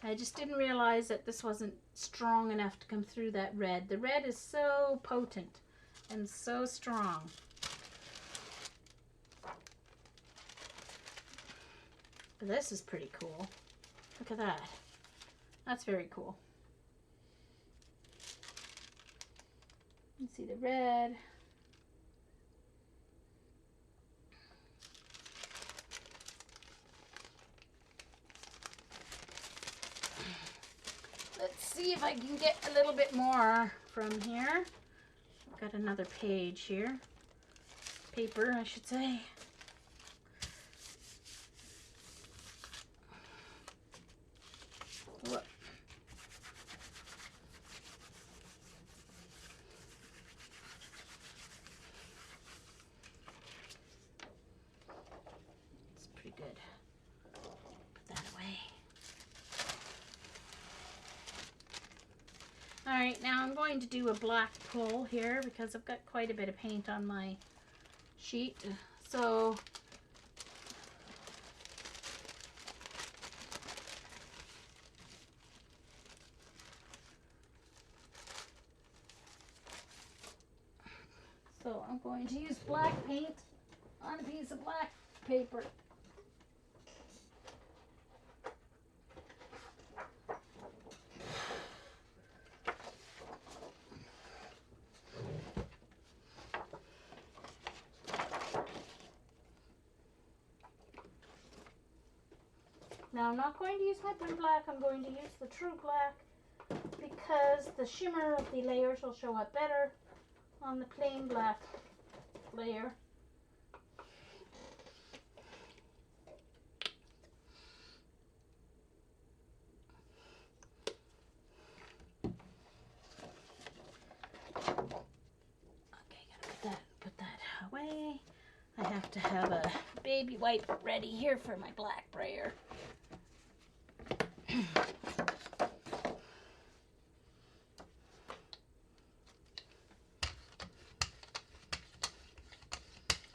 I just didn't realize that this wasn't strong enough to come through that red. The red is so potent and so strong. But this is pretty cool. Look at that. That's very cool. You see the red. Let's see if I can get a little bit more from here. I've got another page here. Paper, I should say. Look. It's pretty good. Put that away. Alright, now I'm going to do a black pull here because I've got quite a bit of paint on my sheet. So I'm going to use black paint on a piece of black paper. Now I'm not going to use my blue black, I'm going to use the true black because the shimmer of the layers will show up better on the plain black layer. Put that away. I have to have a baby wipe ready here for my black brayer.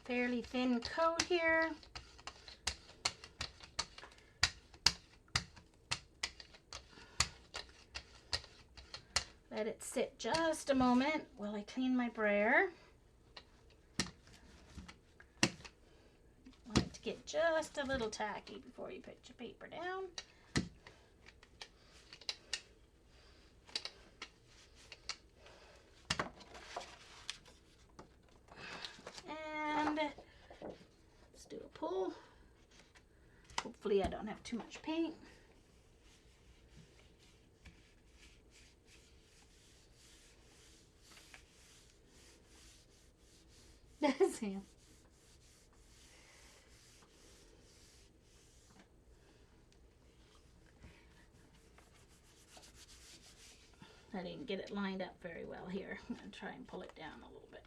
Fairly thin coat here. Let it sit just a moment while I clean my brayer. Want it to get just a little tacky before you put your paper down. And let's do a pull. Hopefully I don't have too much paint. Sam. I didn't get it lined up very well here. I'm going to try and pull it down a little bit.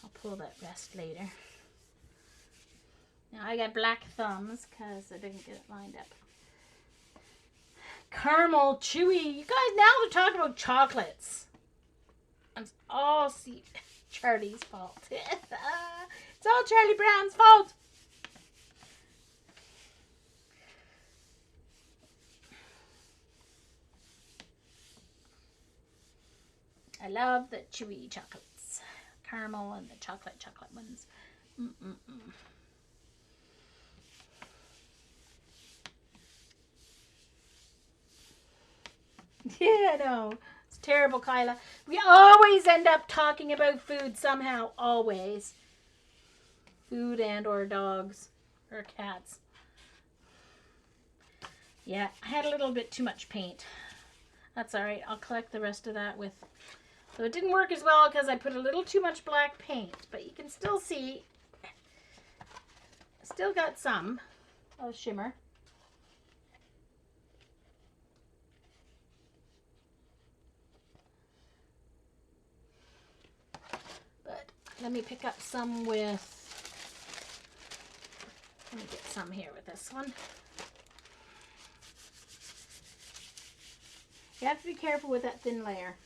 I'll pull that rest later. Now I got black thumbs because I didn't get it lined up. Caramel, chewy. You guys, now they're talking about chocolates. It's all Charlie's fault. It's all Charlie Brown's fault. I love the chewy chocolates. Caramel and the chocolate ones. Yeah, I know. It's terrible, Kyla. We always end up talking about food somehow. Always. Food and or dogs or cats. Yeah, I had a little bit too much paint. That's all right. I'll collect the rest of that with... So it didn't work as well because I put a little too much black paint. But you can still see... Still got some of shimmer. But let me pick up some with... Let me get some here with this one. You have to be careful with that thin layer.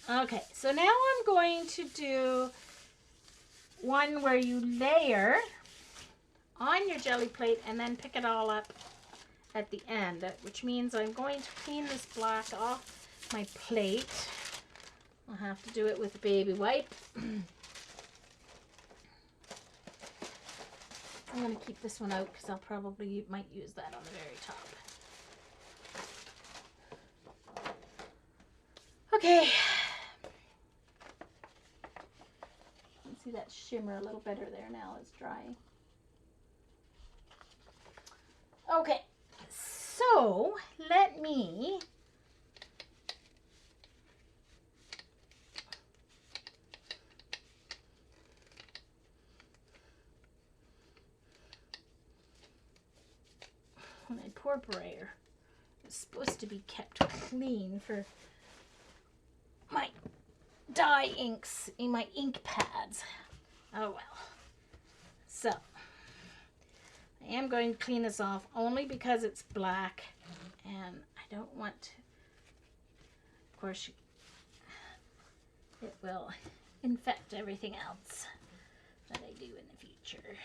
Okay, so now I'm going to do one where you layer on your jelly plate and then pick it all up at the end, which means I'm going to clean this black off my plate. I'll have to do it with a baby wipe. I'm going to keep this one out because I'll probably might use that on the very top. Okay. You can see that shimmer a little better there now. It's drying. Okay. So, let me my poor brayer is supposed to be kept clean for my dye inks in my ink pads. Oh well. So, I am going to clean this off only because it's black and I don't want to, of course, it will infect everything else that I do in the future.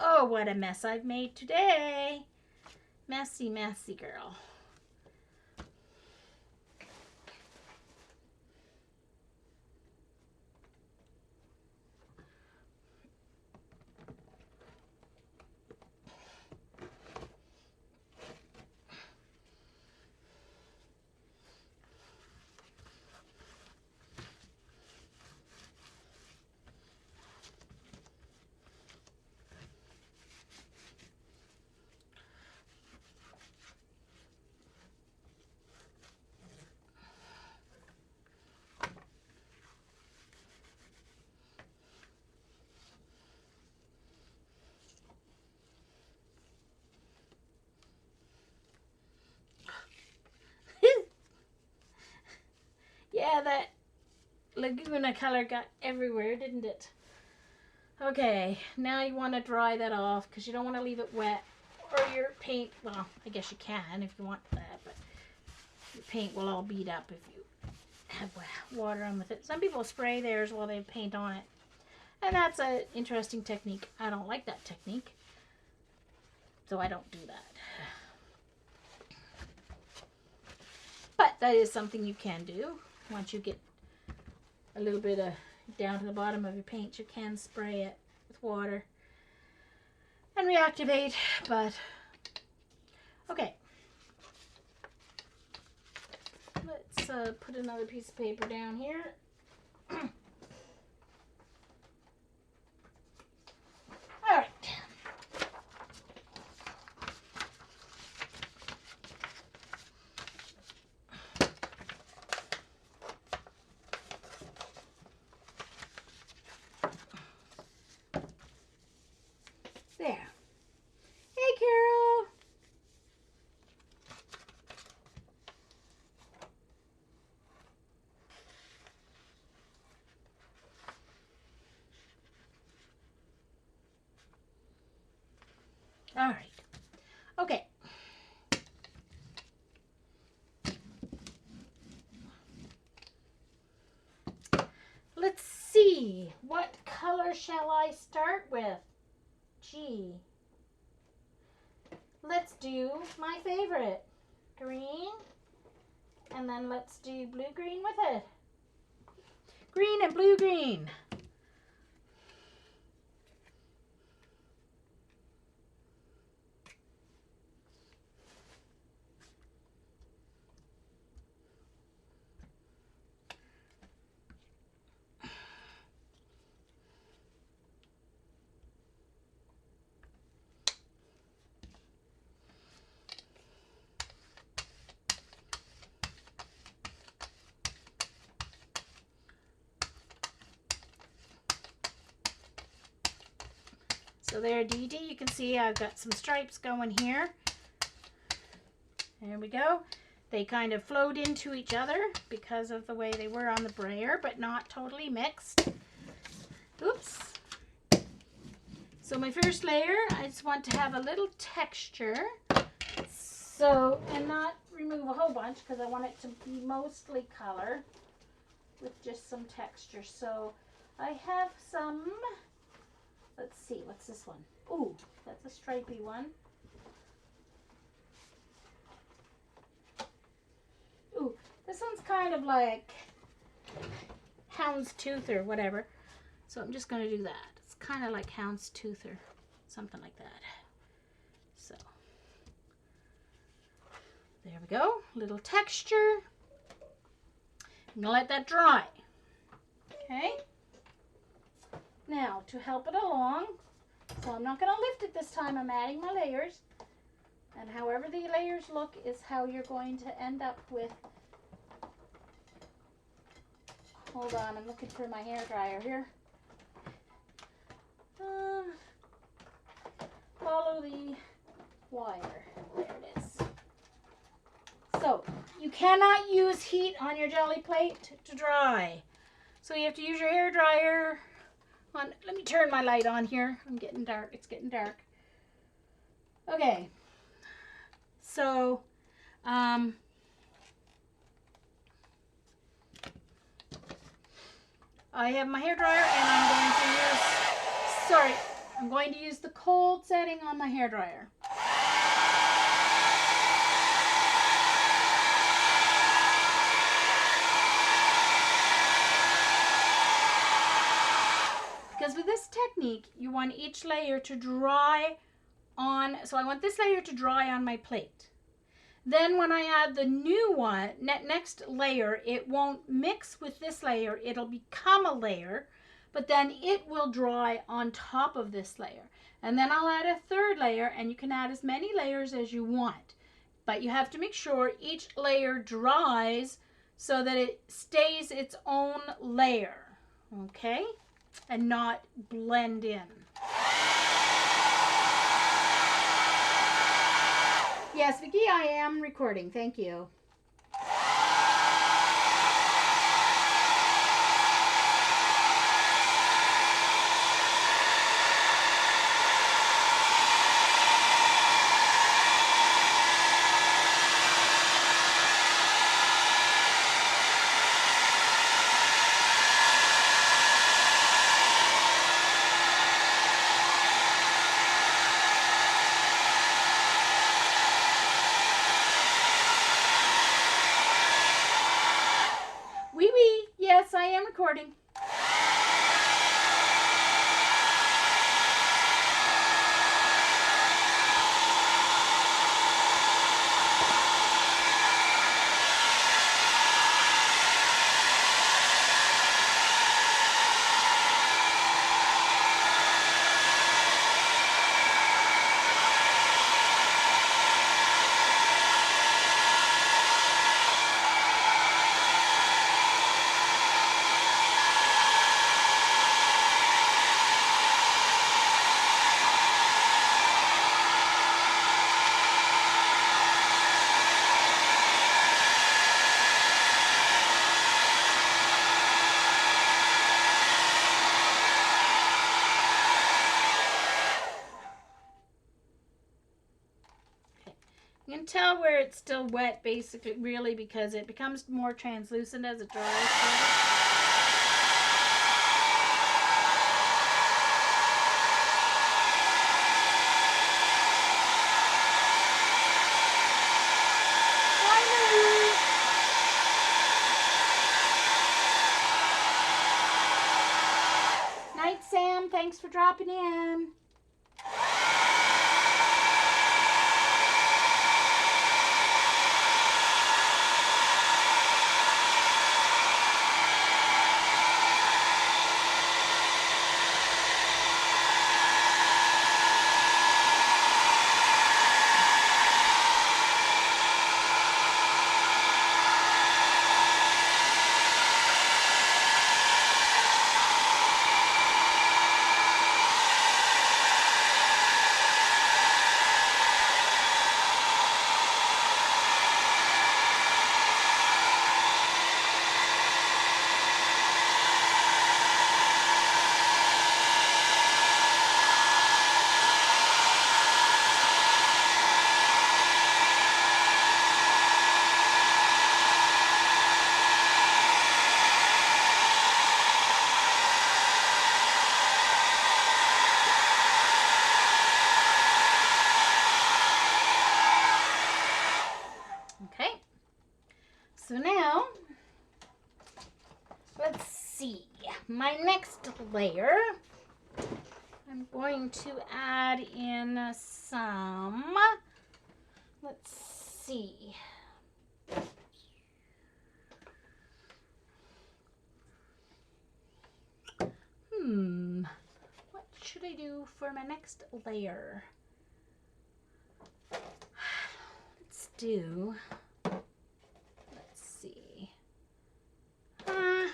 Oh, what a mess I've made today. Messy, messy girl. Yeah, that Laguna color got everywhere, didn't it? Okay, now you want to dry that off because you don't want to leave it wet or your paint, well, I guess you can if you want that, but your paint will all beat up if you have water on with it. Some people spray theirs while they paint on it, and that's an interesting technique. I don't like that technique, so I don't do that. But that is something you can do. Once you get a little bit of down to the bottom of your paint, you can spray it with water and reactivate. But okay, let's put another piece of paper down here. All right. There. Hey, Carol. All right. Okay. Let's see. What color shall I start with? Gee. Let's do my favorite. Green. And then let's do blue-green with it. Green and blue-green. So there, Dee Dee, you can see I've got some stripes going here. There we go. They kind of flowed into each other because of the way they were on the brayer, but not totally mixed. Oops. So my first layer, I just want to have a little texture. So, and not remove a whole bunch because I want it to be mostly color with just some texture. So I have some, let's see, what's this one? Ooh, that's a stripy one. Ooh, this one's kind of like houndstooth or whatever. So I'm just going to do that. It's kind of like houndstooth or something like that. So there we go. Little texture. I'm going to let that dry. Okay. Now to help it along, so I'm not going to lift it this time. I'm adding my layers. And however the layers look is how you're going to end up with. Hold on, I'm looking for my hair dryer here. Follow the wire. There it is. So, you cannot use heat on your jelly plate to dry. So you have to use your hair dryer. Let me turn my light on here. I'm getting dark. It's getting dark. Okay. So, I have my hair dryer and I'm going to use the cold setting on my hair dryer. Because with this technique, you want each layer to dry on, so I want this layer to dry on my plate. Then when I add the new one, next layer, it won't mix with this layer. It'll become a layer, but then it will dry on top of this layer. And then I'll add a third layer, and you can add as many layers as you want. But you have to make sure each layer dries so that it stays its own layer, okay? And not blend in. Yes, Vicki, I am recording. Thank you. recording. You can tell where it's still wet, basically, really, because it becomes more translucent as it dries. Night, Sam. Thanks for dropping in. Okay, so now, let's see, my next layer, I'm going to add in some, let's see, what should I do for my next layer? Let's see. I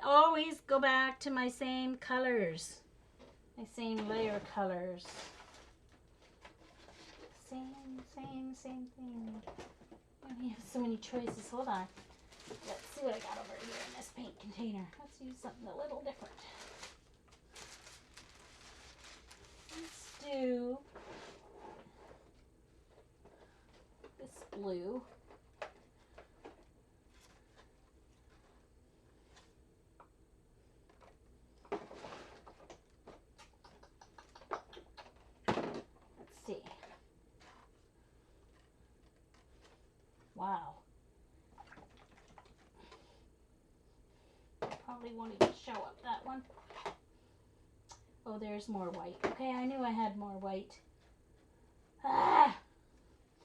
always go back to my same colors, my same layer colors. Same thing. I only have so many choices. Hold on. Let's see what I got over here in this paint container. Let's use something a little different. Let's do this blue. Let's see. Wow. Probably won't even show up, that one. Oh, there's more white. Okay, I knew I had more white. I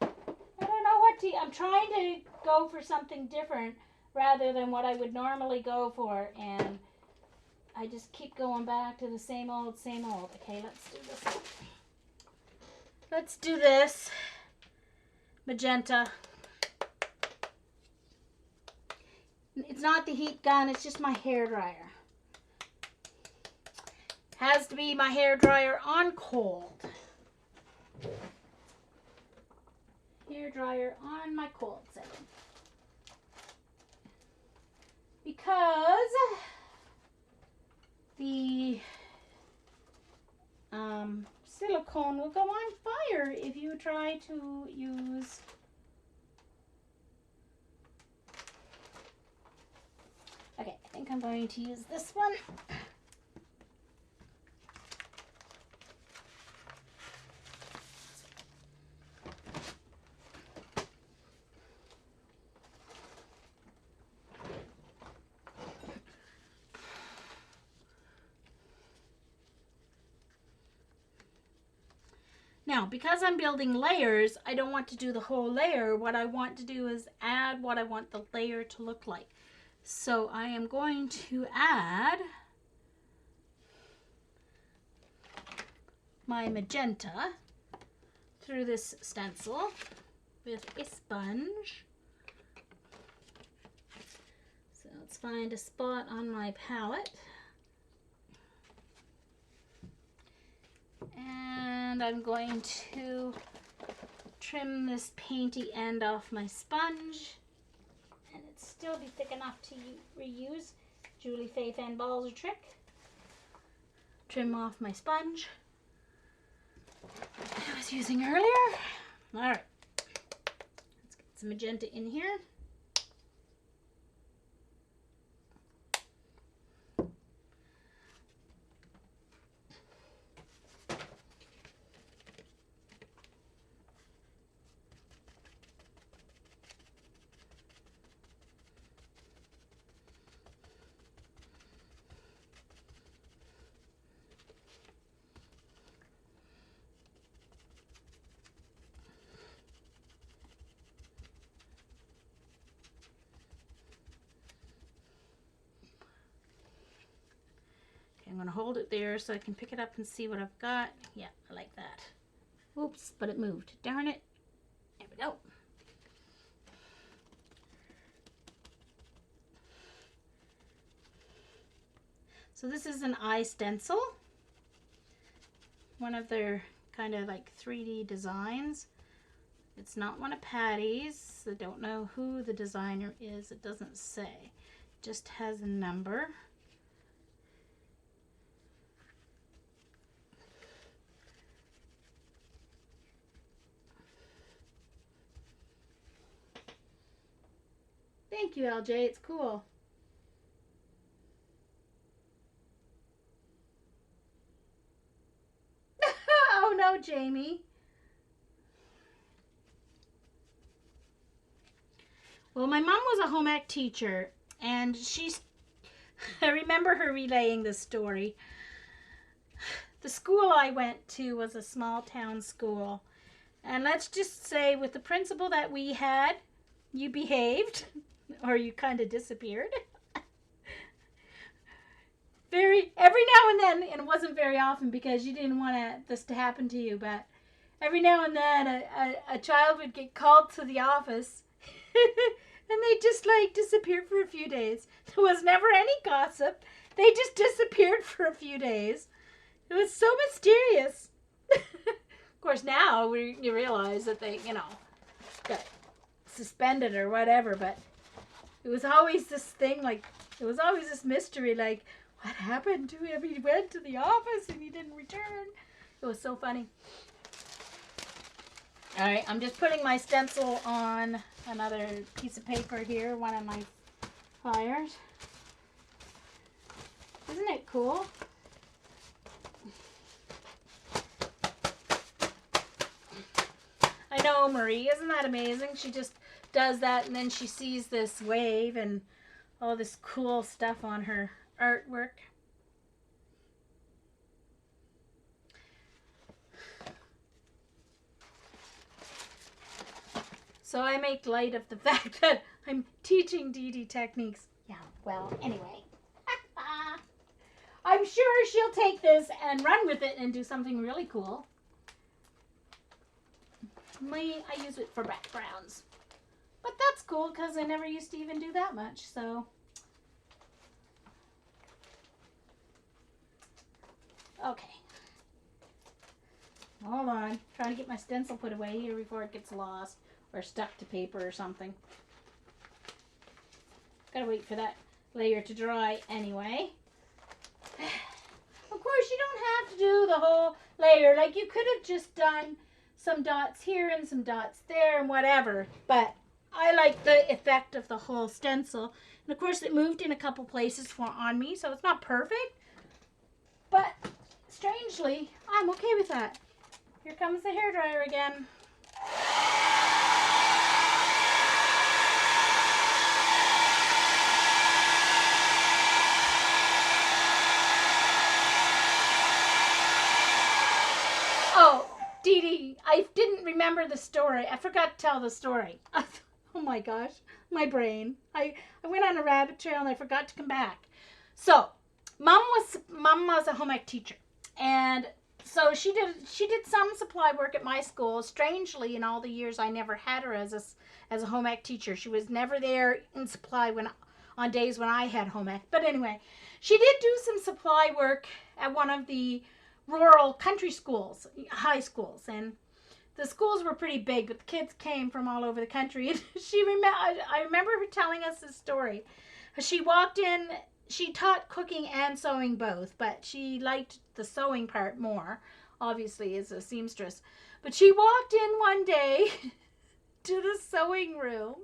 don't know what to... I'm trying to go for something different rather than what I would normally go for, and I just keep going back to the same old. Okay, let's do this one. Let's do this magenta. It's not the heat gun, it's just my hair dryer. Has to be my hair dryer on cold. Hair dryer on my cold setting. Because the silicone will go on fire if you try to use okay, I think I'm going to use this one. Now, because I'm building layers, I don't want to do the whole layer. What I want to do is add what I want the layer to look like. So I am going to add my magenta through this stencil with a sponge. So let's find a spot on my palette. And I'm going to trim this painty end off my sponge. And it still be thick enough to reuse. Julie Faye Fan Balls a trick. Trim off my sponge I was using earlier. Alright. Let's get some magenta in here. I'm going to hold it there so I can pick it up and see what I've got. Yeah, I like that. Oops, but it moved. Darn it. There we go. So this is an eye stencil. One of their kind of like 3D designs. It's not one of Patty's. I don't know who the designer is. It doesn't say. It just has a number. Thank you, LJ. It's cool. Oh no, Jamie. Well, my mom was a home ec teacher, and I remember her relaying this story. The school I went to was a small town school, and let's just say with the principal that we had, you behaved. Or you kind of disappeared. Every now and then, and it wasn't very often because you didn't want this to happen to you, but every now and then a child would get called to the office and they just like disappeared for a few days. There was never any gossip. They just disappeared for a few days. It was so mysterious. Of course, now you realize that they, got suspended or whatever, but it was always this thing, like, it was always this mystery, like, what happened to him? He went to the office and he didn't return. It was so funny. All right, I'm just putting my stencil on another piece of paper here, one of my flyers. Isn't it cool? I know, Marie, isn't that amazing? She just does that and then she sees this wave and all this cool stuff on her artwork. So I make light of the fact that I'm teaching Dee Dee techniques. Yeah, well, anyway. I'm sure she'll take this and run with it and do something really cool. I use it for backgrounds. But that's cool because I never used to even do that much, so. Okay. Hold on. Trying to get my stencil put away here before it gets lost or stuck to paper or something. Gotta wait for that layer to dry anyway. Of course, you don't have to do the whole layer. Like, you could have just done some dots here and some dots there and whatever, but I like the effect of the whole stencil. And of course it moved in a couple places on me, so it's not perfect, but strangely I'm okay with that. Here comes the hairdryer again. Oh, Dee Dee, remember the story. I forgot to tell the story. Oh my gosh, my brain. I went on a rabbit trail and I forgot to come back. So, mom was a home ec teacher, and so she did some supply work at my school. Strangely, in all the years I never had her as a home ec teacher. She was never there in supply on days when I had home ec. But anyway, she did do some supply work at one of the rural country schools, high schools, and the schools were pretty big, but the kids came from all over the country. And I remember her telling us this story. She walked in. She taught cooking and sewing both, but she liked the sewing part more, obviously, as a seamstress. But she walked in one day to the sewing room,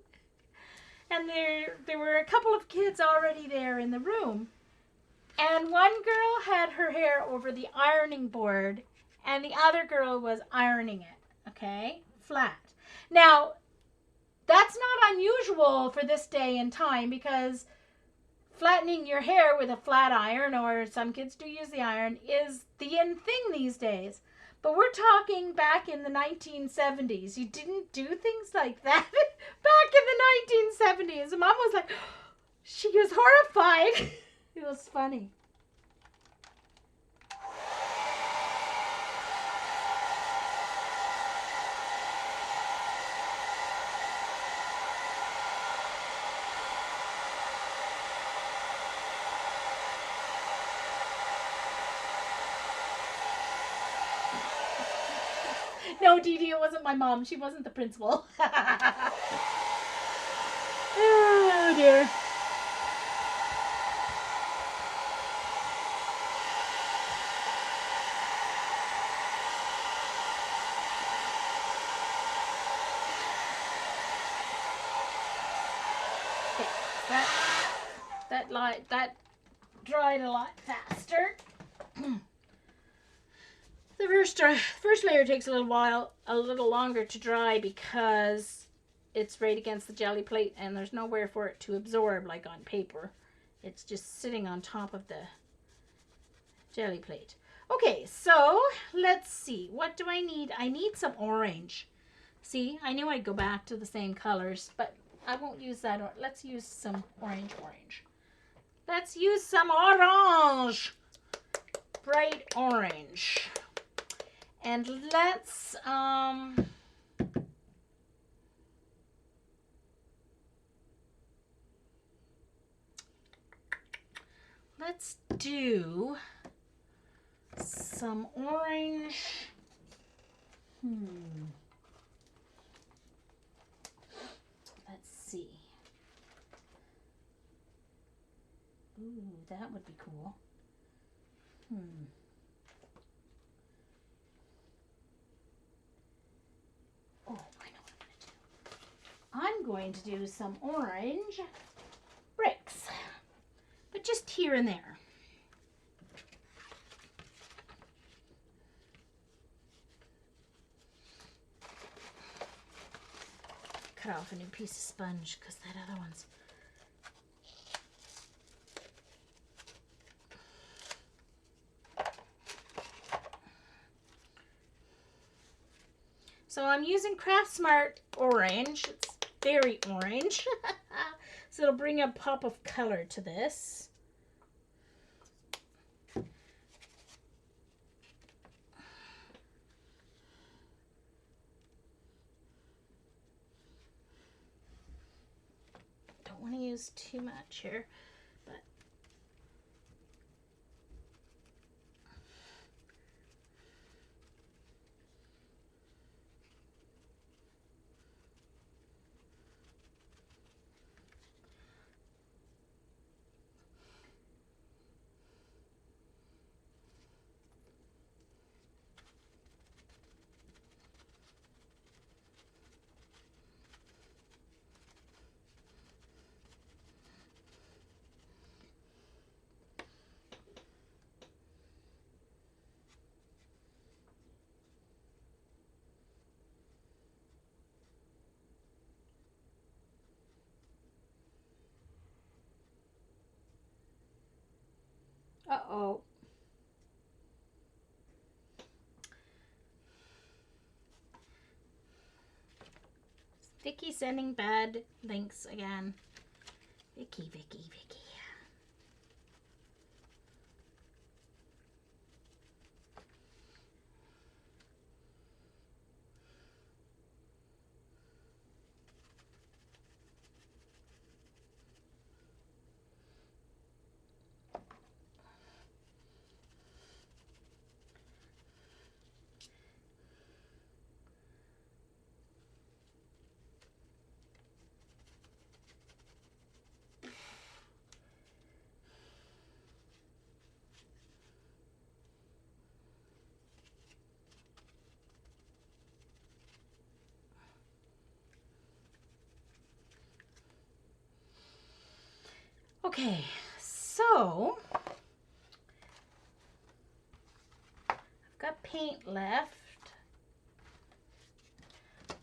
and there were a couple of kids already there in the room. And one girl had her hair over the ironing board, and the other girl was ironing it, okay, flat. Now, that's not unusual for this day and time, because flattening your hair with a flat iron, or some kids do use the iron, is the in thing these days. But we're talking back in the 1970s. You didn't do things like that back in the 1970s. And Mom was like, she was horrified. It was funny. No, Dee Dee, it wasn't my mom. She wasn't the principal. Oh, dear. Okay, that dried a lot faster. The first layer takes a little longer to dry, because it's right against the jelly plate and there's nowhere for it to absorb like on paper. It's just sitting on top of the jelly plate. Okay, so let's see. What do I need? I need some orange. See, I knew I'd go back to the same colors, but I won't use that. Let's use some orange. Let's use some orange. Bright orange. And let's do some orange. Let's see. Ooh, that would be cool. Oh, I know what I'm going to do. I'm going to do some orange bricks, but just here and there. Cut off a new piece of sponge because that other one's... So I'm using Craft Smart orange. It's very orange. So it'll bring a pop of color to this. Don't want to use too much here, but uh-oh. Vicky sending bad links again. Vicky. Okay, so I've got paint left.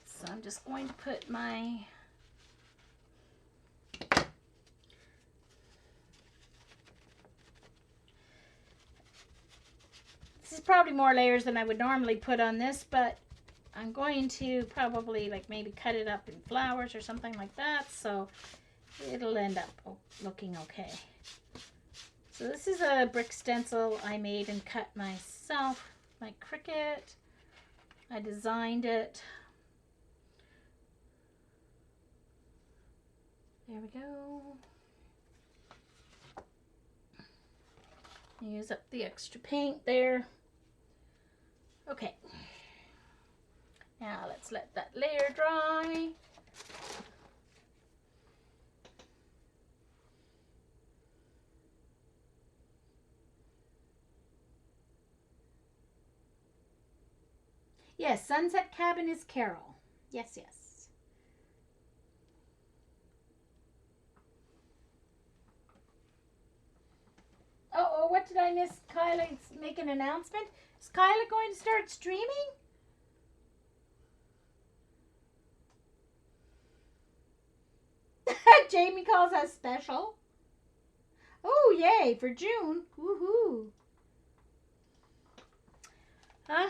So I'm just going to put my this is probably more layers than I would normally put on this, but I'm going to probably like maybe cut it up in flowers or something like that, so it'll end up looking okay. So this is a brick stencil I made and cut myself, my Cricut. I designed it. There we go. Use up the extra paint there. Okay. Now let's let that layer dry. Yes, Sunset Cabin is Carol. Yes, yes. Oh, what did I miss? Kyla make an announcement? Is Kyla going to start streaming? Jamie calls us special. Oh, yay, for June. Woohoo. Huh?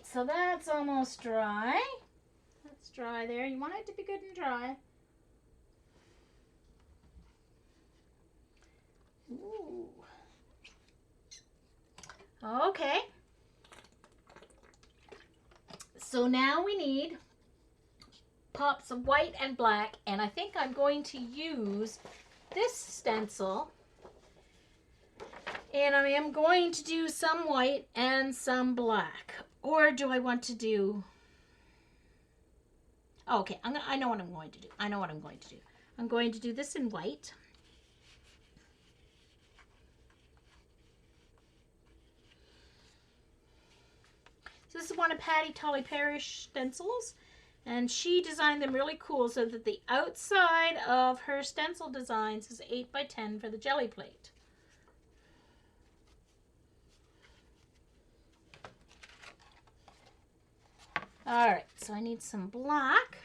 So that's almost dry. That's dry there. You want it to be good and dry. Ooh. Okay. So now we need pops of white and black, and I think I'm going to use this stencil, and I am going to do some white and some black. Or do I want to do... Oh, okay, I know what I'm going to do. I'm going to do this in white. So this is one of Patty Tolly Parrish stencils, and she designed them really cool so that the outside of her stencil designs is 8 by 10 for the jelly plate. All right, so I need some black.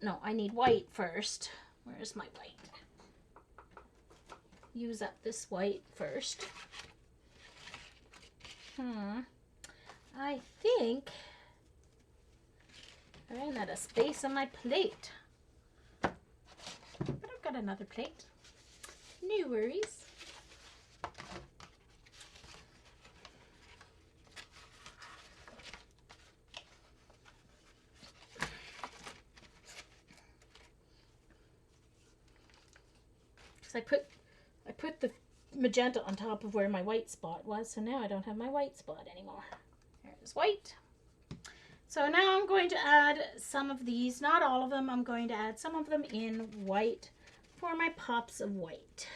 No, I need white first. Where's my white? Use up this white first. I think I ran out of space on my plate. But I've got another plate. No worries. I put the magenta on top of where my white spot was, so now I don't have my white spot anymore. There's white. So now I'm going to add some of these, not all of them. I'm going to add some of them in white for my pops of white.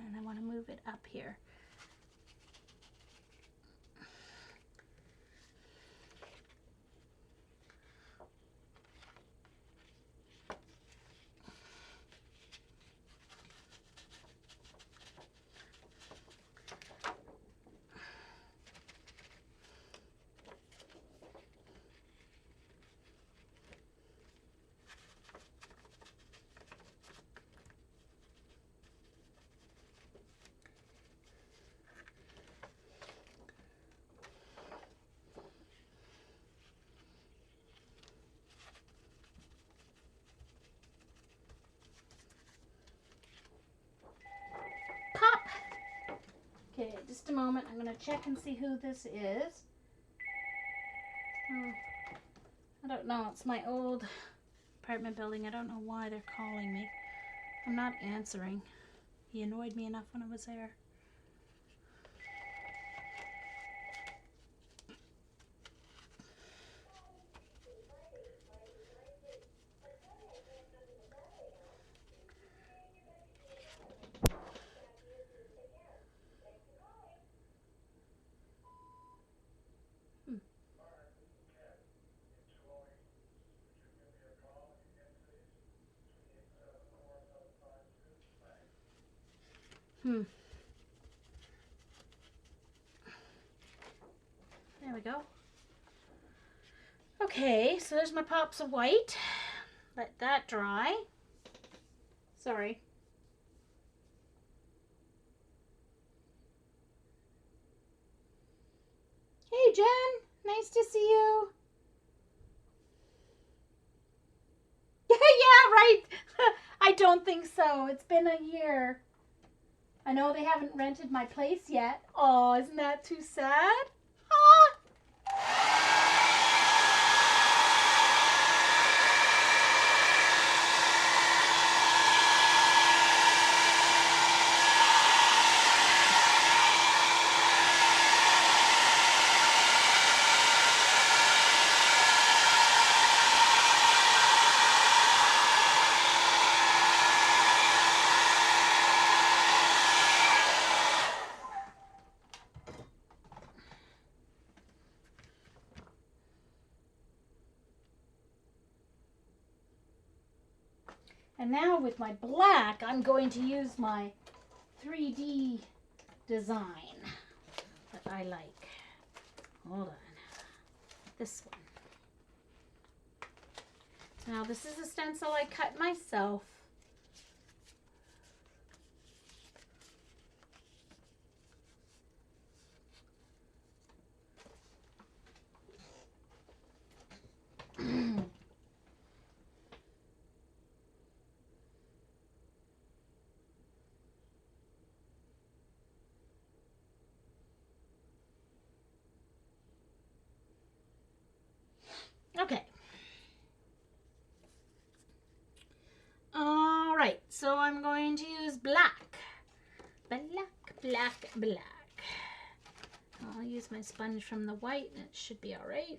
And I want to move it up here. Pop! Okay, just a moment. I'm going to check and see who this is. Oh, I don't know. It's my old apartment building. I don't know why they're calling me. I'm not answering. He annoyed me enough when I was there. There we go. Okay, so there's my pops of white. Let that dry. Sorry. Hey, Jen. Nice to see you. Yeah, right. I don't think so. It's been a year. I know they haven't rented my place yet. Oh, isn't that too sad? Ah! And now with my black, I'm going to use my 3D design that I like. Hold on. This one. Now this is a stencil I cut myself. Okay. All right, so I'm going to use black. Black. I'll use my sponge from the white and it should be all right.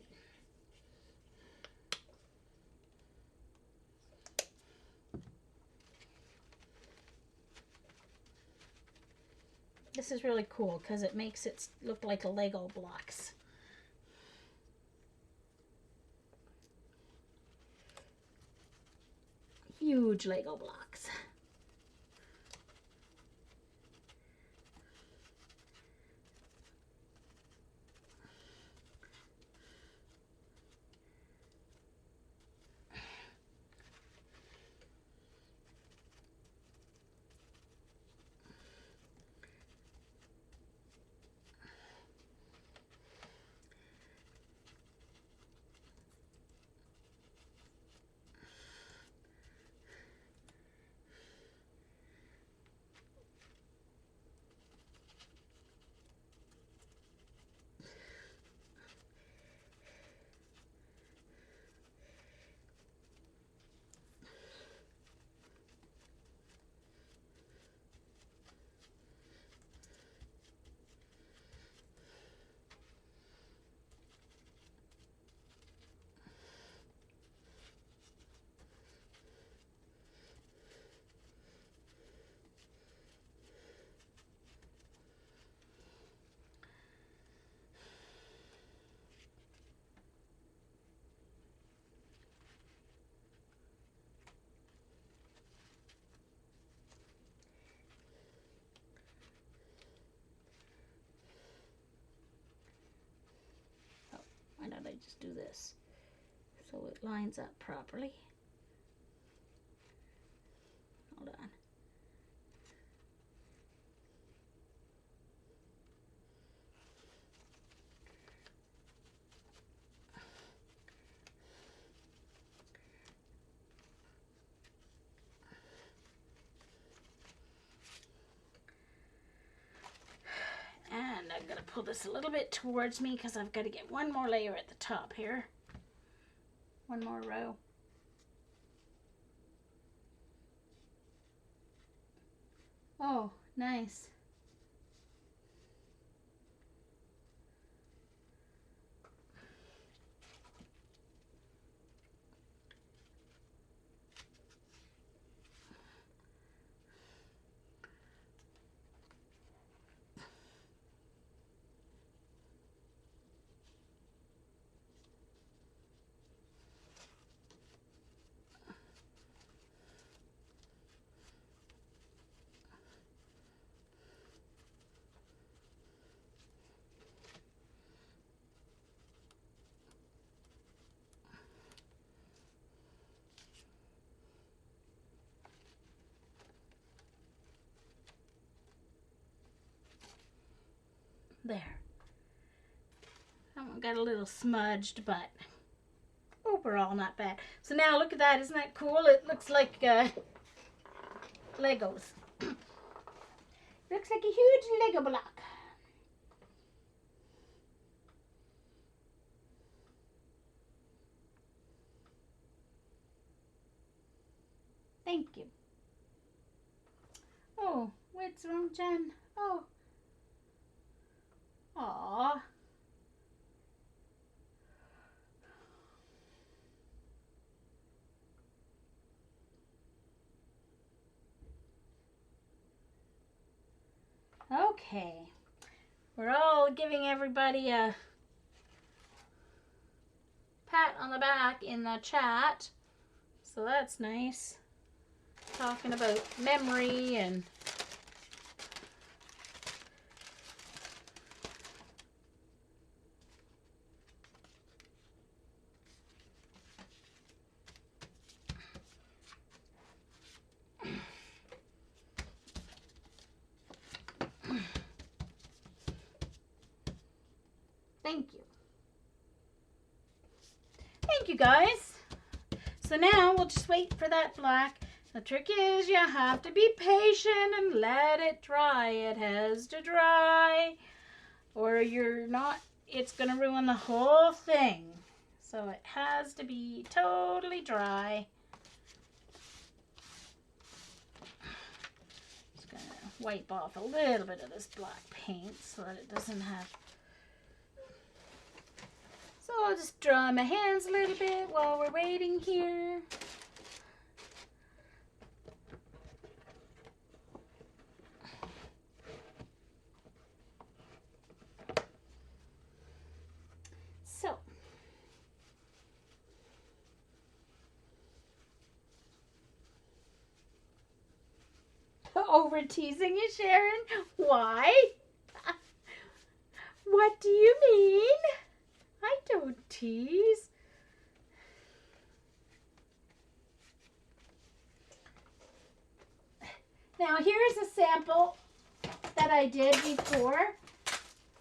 This is really cool because it makes it look like a Lego blocks. Huge Lego blocks. just do this so it lines up properly. Hold on. And I'm going to pull this a little bit towards me because I've got to get one more layer at the top here. One more row. Oh, nice. There. That one got a little smudged, but overall not bad. So now look at that. Isn't that cool? It looks like Legos. Looks like a huge Lego block. Thank you. Oh, what's wrong, Jen? Oh. Aww. Okay. We're all giving everybody a pat on the back in the chat. So that's nice. Talking about memory and thank you. Thank you, guys. So now we'll just wait for that black. The trick is you have to be patient and let it dry. It has to dry or you're not, it's going to ruin the whole thing. So it has to be totally dry. Just going to wipe off a little bit of this black paint so that it doesn't have. So I'll just dry my hands a little bit while we're waiting here. So, over teasing you, Sharon? Why? What do you mean? I don't tease. Now here's a sample that I did before.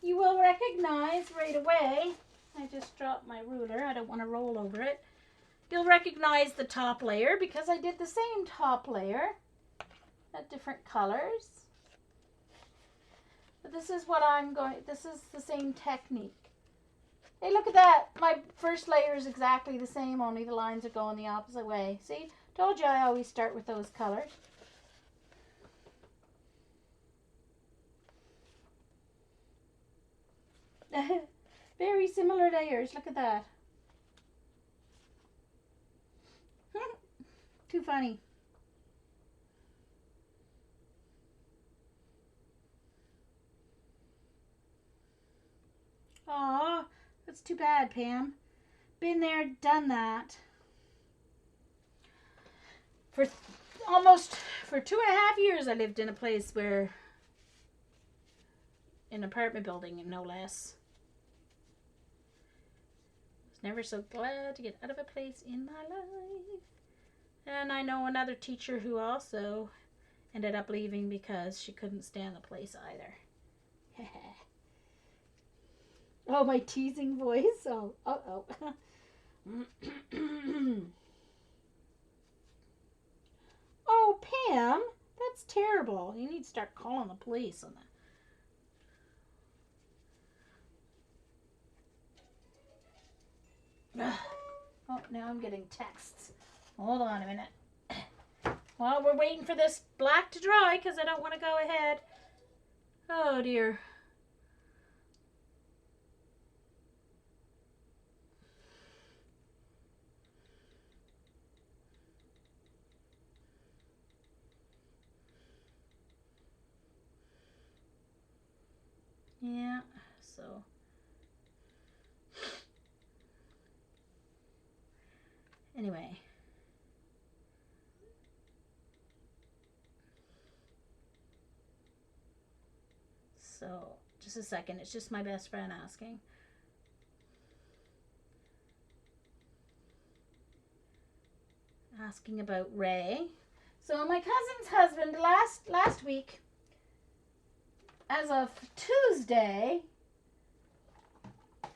You will recognize right away. I just dropped my ruler. I don't want to roll over it. You'll recognize the top layer because I did the same top layer at different colors. But this is what I'm going, this is the same technique. Hey, look at that. My first layer is exactly the same, only the lines are going the opposite way. See? Told you I always start with those colors. Very similar layers. Look at that. Too funny. Aw, that's too bad, Pam. Been there, done that. For 2.5 years I lived in a place where, an apartment building, no less. was never so glad to get out of a place in my life. And I know another teacher who also ended up leaving because she couldn't stand the place either. Oh, my teasing voice. Oh, uh-oh. Oh, Pam, that's terrible. You need to start calling the police on that. Oh, now I'm getting texts. Hold on a minute. Well, we're waiting for this black to dry because I don't want to go ahead. Oh, dear. Yeah, so. Anyway. So, just a second. It's just my best friend asking. Asking about Ray. So, my cousin's husband last week, as of Tuesday,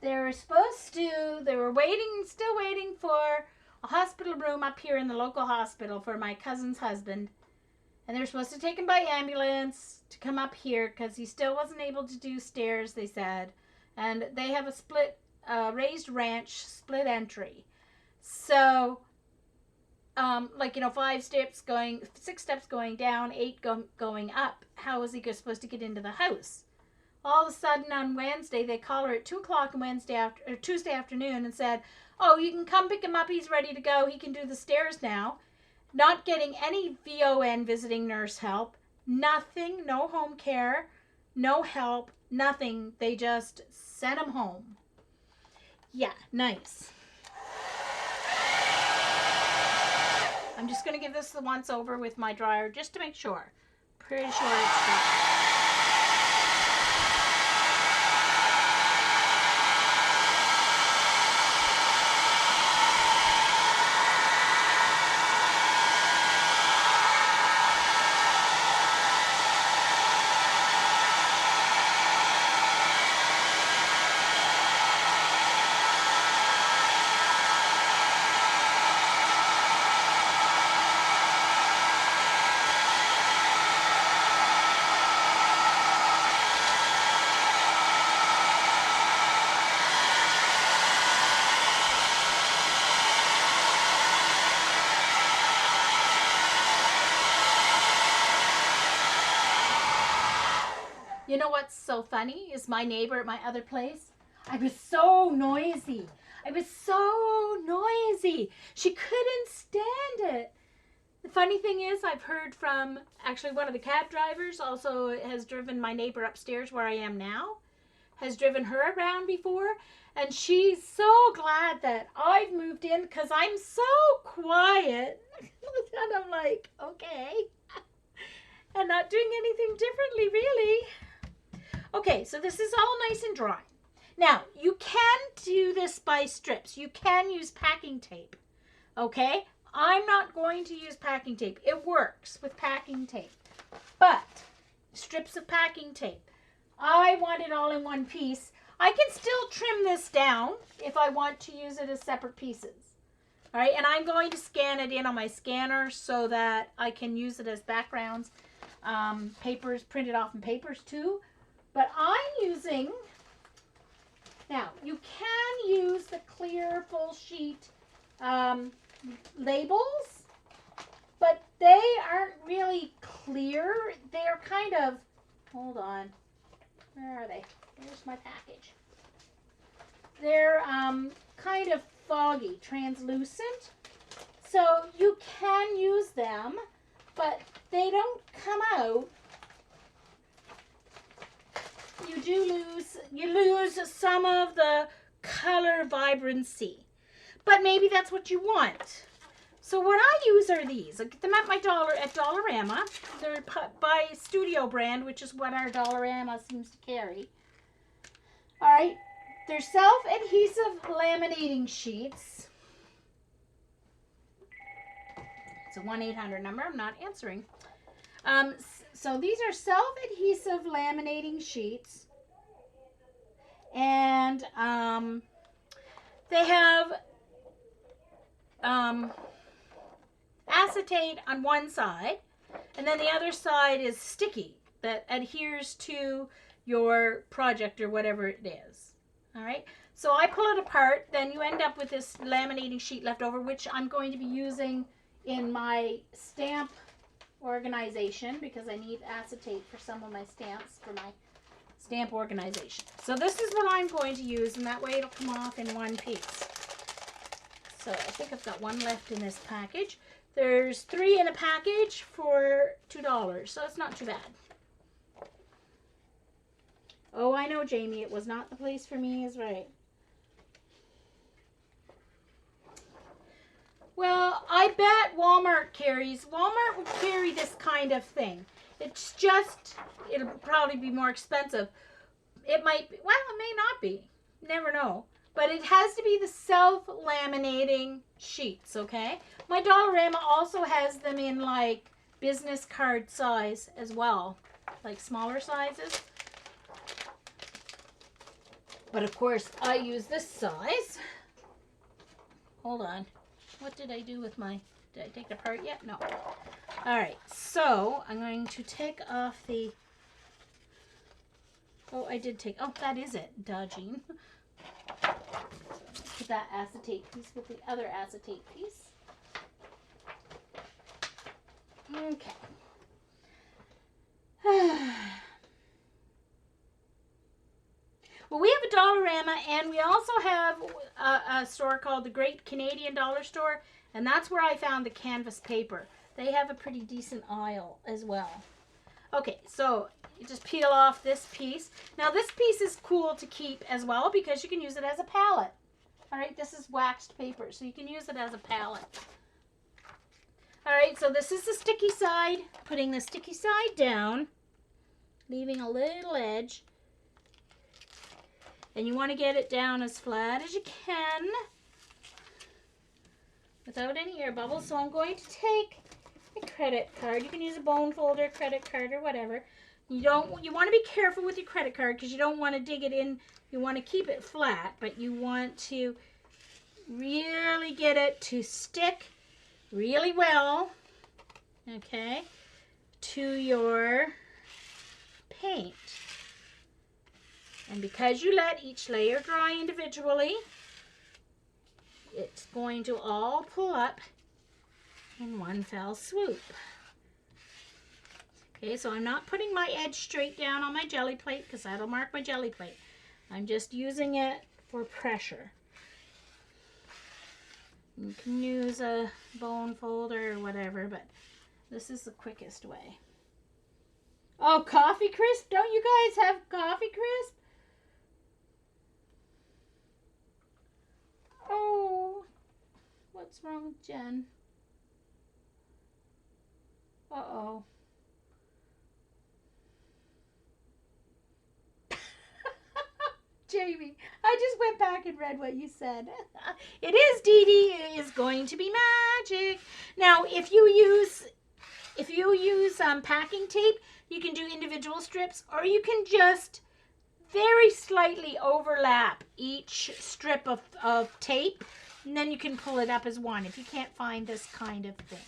they were still waiting for a hospital room up here in the local hospital for my cousin's husband. And they were supposed to take him by ambulance to come up here because he still wasn't able to do stairs, they said. And they have a raised ranch, split entry. So, 6 steps going down, 8 going up. How is he supposed to get into the house? All of a sudden on Wednesday, they call her at 2 o'clock on Tuesday afternoon and said, oh, you can come pick him up. He's ready to go. He can do the stairs now. Not getting any VON visiting nurse help. Nothing. No home care. No help. Nothing. They just sent him home. Yeah, nice. I'm just going to give this the once over with my dryer just to make sure. Pretty sure it's dry. You know what's so funny is my neighbor at my other place. I was so noisy. She couldn't stand it. The funny thing is I've heard from actually one of the cab drivers also has driven my neighbor upstairs where I am now. Has driven her around before. And she's so glad that I've moved in because I'm so quiet. And I'm like, okay. And not doing anything differently, really. Okay, so this is all nice and dry. Now, you can do this by strips. You can use packing tape, okay? I'm not going to use packing tape. It works with packing tape, but strips of packing tape. I want it all in one piece. I can still trim this down if I want to use it as separate pieces, all right? And I'm going to scan it in on my scanner so that I can use it as backgrounds, papers, printed off in papers too. But I'm using, now you can use the clear full sheet labels, but they aren't really clear. They're kind of, hold on, where are they? Here's my package. They're kind of foggy, translucent. So you can use them, but they don't come out. You lose some of the color vibrancy, but maybe that's what you want. So what I use are these. I get them at Dollarama. They're by Studio brand, which is what our Dollarama seems to carry. All right, They're self-adhesive laminating sheets. It's a 1-800 number. I'm not answering. So these are self-adhesive laminating sheets. And they have acetate on one side, and then the other side is sticky that adheres to your project or whatever it is. All right, so I pull it apart, then you end up with this laminating sheet left over, which I'm going to be using in my stamp organization because I need acetate for some of my stamps for my stamp organization. So this is what I'm going to use, and that way it'll come off in one piece. So I think I've got one left in this package. There's 3 in a package for $2, so it's not too bad. Oh, I know, Jamie, it was not the place for me is right. Well, I bet Walmart will carry this kind of thing. It's just, it'll probably be more expensive. It might be, well, it may not be. Never know. But it has to be the self-laminating sheets, okay? My Dollarama also has them in, like, business card size as well. Like, smaller sizes. But, of course, I use this size. Hold on. What did I do with my... Did I take it apart yet? No. Alright, so I'm going to take off the... Oh, I did take... Oh, that is it. Dodging. Put that acetate piece with the other acetate piece. Okay. Well, we have a Dollarama, and we also have a store called the Great Canadian Dollar Store, and that's where I found the canvas paper. They have a pretty decent aisle as well. Okay, so you just peel off this piece. Now, this piece is cool to keep as well because you can use it as a palette. All right, this is waxed paper, so you can use it as a palette. All right, so this is the sticky side. Putting the sticky side down, leaving a little edge. And you want to get it down as flat as you can without any air bubbles. So I'm going to take a credit card. You can use a bone folder, credit card, or whatever. You want to be careful with your credit card because you don't want to dig it in. You want to keep it flat, but you want to really get it to stick really well, okay, to your paint. And because you let each layer dry individually, it's going to all pull up in one fell swoop. Okay, so I'm not putting my edge straight down on my jelly plate because that'll mark my jelly plate. I'm just using it for pressure. You can use a bone folder or whatever, but this is the quickest way. Oh, coffee crisp? Don't you guys have coffee crisp? Oh, what's wrong with Jen? Uh-oh. Jamie, I just went back and read what you said. It is, Dee Dee. It is going to be magic. Now, if you use packing tape, you can do individual strips, or you can just very slightly overlap each strip of tape, and then you can pull it up as one if you can't find this kind of thing.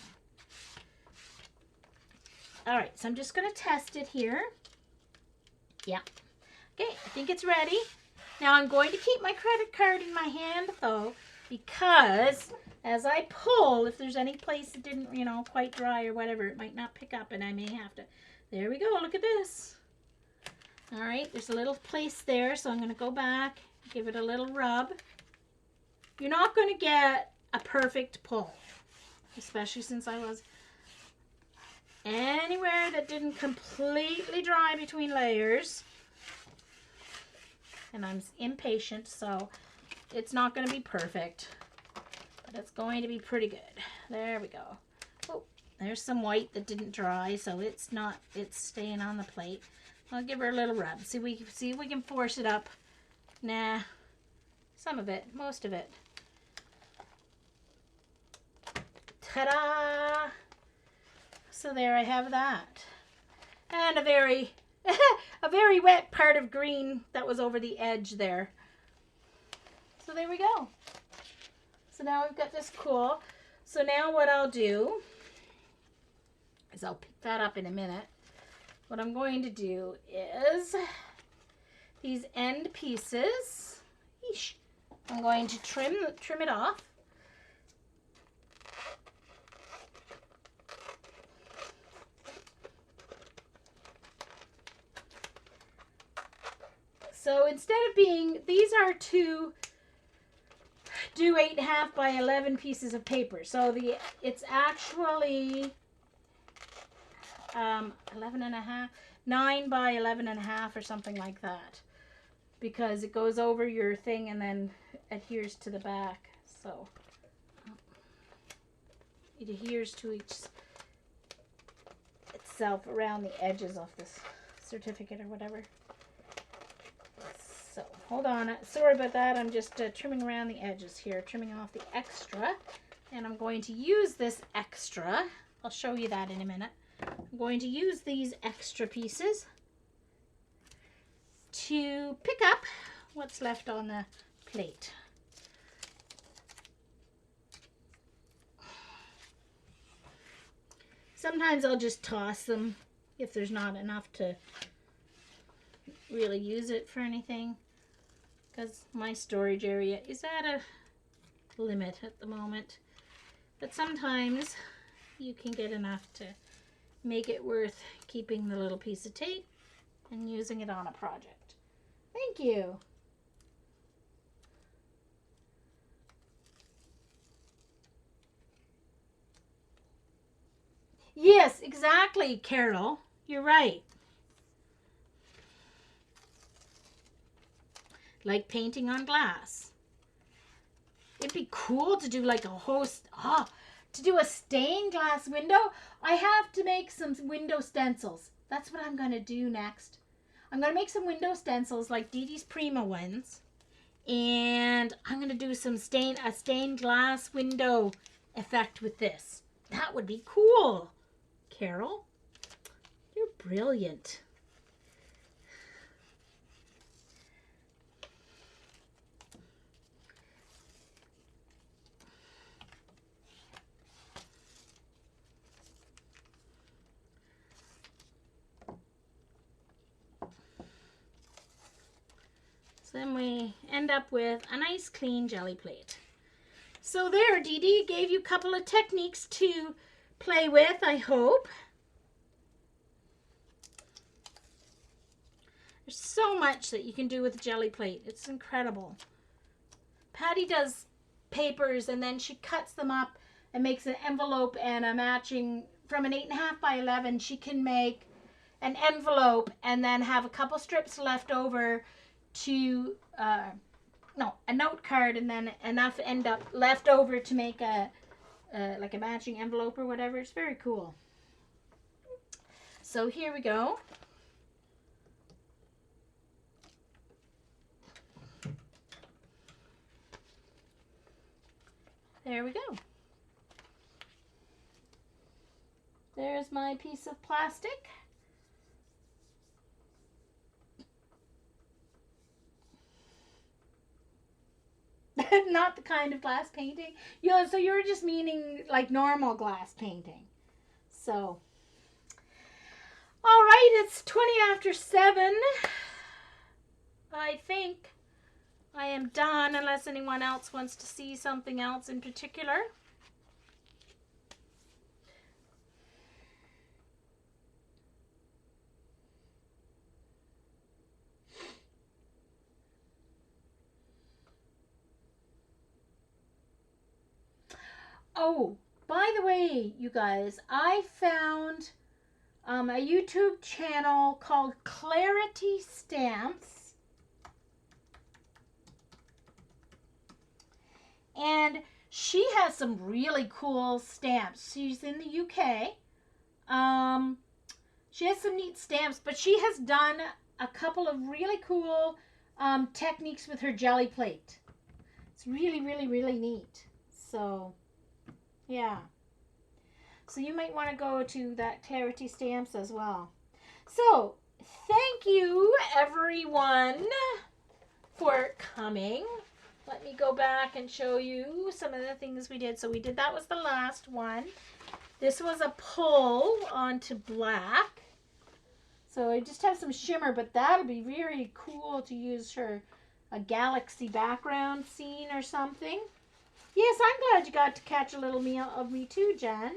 All right, so I'm just going to test it here. Yeah. Okay, I think it's ready. Now I'm going to keep my credit card in my hand, though, because as I pull, if there's any place that didn't, quite dry or whatever, it might not pick up, and I may have to. There we go. Look at this. All right, there's a little place there, so I'm going to go back, give it a little rub. You're not going to get a perfect pull, especially since I was anywhere that didn't completely dry between layers. And I'm impatient, so it's not going to be perfect, but it's going to be pretty good. There we go. Oh, there's some white that didn't dry, so it's staying on the plate. I'll give her a little rub. See if we can force it up. Nah, Some of it, most of it. Ta-da! So there I have that. And a very a very wet part of green that was over the edge there. So there we go. So now we've got this cool. So now what I'll do is I'll pick that up in a minute. What I'm going to do is these end pieces, I'm going to trim it off. So instead of being, these are to do 8.5 by 11 pieces of paper. So it's actually 11.5, 9 by 11.5 or something like that, because it goes over your thing and then adheres to the back. So it adheres to itself around the edges of this certificate or whatever. So hold on, sorry about that. I'm just trimming around the edges here, trimming off the extra, and I'm going to use this extra. I'll show you that in a minute. I'm going to use these extra pieces to pick up what's left on the plate. Sometimes I'll just toss them if there's not enough to really use it for anything, because my storage area is at a limit at the moment. But sometimes you can get enough to make it worth keeping the little piece of tape and using it on a project. Thank you. Yes, exactly, Carol. You're right. Like painting on glass. It'd be cool to do like to do a stained glass window. I have to make some window stencils. That's what I'm going to do next. I'm going to make some window stencils like Dee Dee's Prima ones. And I'm going to do a stained glass window effect with this. That would be cool. Carol, you're brilliant. Then we end up with a nice clean jelly plate. So there, Dee Dee gave you a couple of techniques to play with, I hope. There's so much that you can do with a jelly plate. It's incredible. Patty does papers and then she cuts them up and makes an envelope and a matching, from an 8.5 by 11, she can make an envelope and then have a couple strips left over to a note card, and then enough end up left over to make like a matching envelope or whatever. It's very cool. So here we go. There we go. There's my piece of plastic. Not the kind of glass painting. So you're just meaning like normal glass painting. So, all right, it's 20 after 7. I think I am done unless anyone else wants to see something else in particular. Oh, by the way, you guys, I found a YouTube channel called Clarity Stamps. And she has some really cool stamps. She's in the UK. She has some neat stamps, but she has done a couple of really cool techniques with her jelly plate. It's really, really, really neat. So, yeah. So you might want to go to that Clarity Stamps as well. So, thank you, everyone, for coming. Let me go back and show you some of the things we did. So we did, that was the last one. This was a pull onto black. So I just have some shimmer, but that'll be very cool to use for a galaxy background scene or something. Yes, I'm glad you got to catch a little meal of me too, Jen.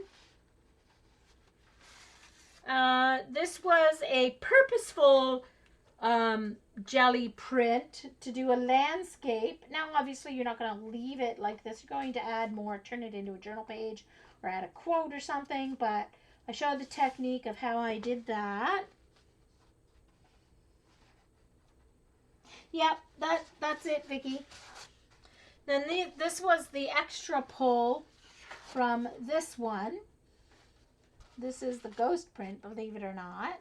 This was a purposeful jelly print to do a landscape. Now, obviously, you're not going to leave it like this. You're going to add more, turn it into a journal page or add a quote or something, but I showed the technique of how I did that. Yep, that's it, Vicki. Then this was the extra pull from this one. This is the ghost print, believe it or not.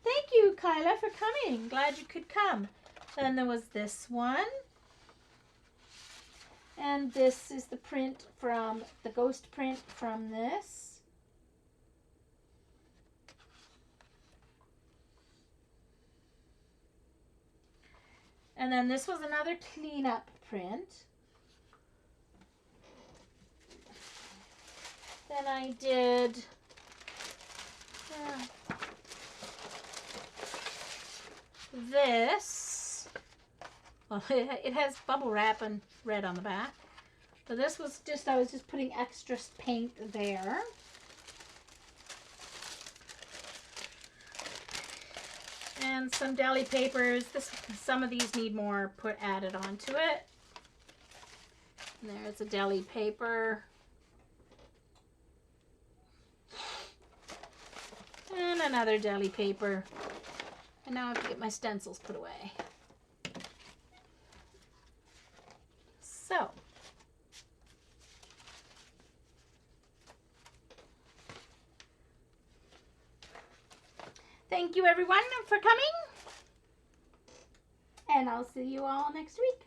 Thank you, Kyla, for coming. Glad you could come. Then there was this one. And this is the print from, the ghost print from this. And then this was another cleanup print. Then I did this. Well, it has bubble wrap and red on the back. So this was just, I was just putting extra paint there. And some deli papers. Some of these need more added onto it. And there's a deli paper. And another deli paper. And now I have to get my stencils put away. So. Thank you, everyone, for coming. And I'll see you all next week.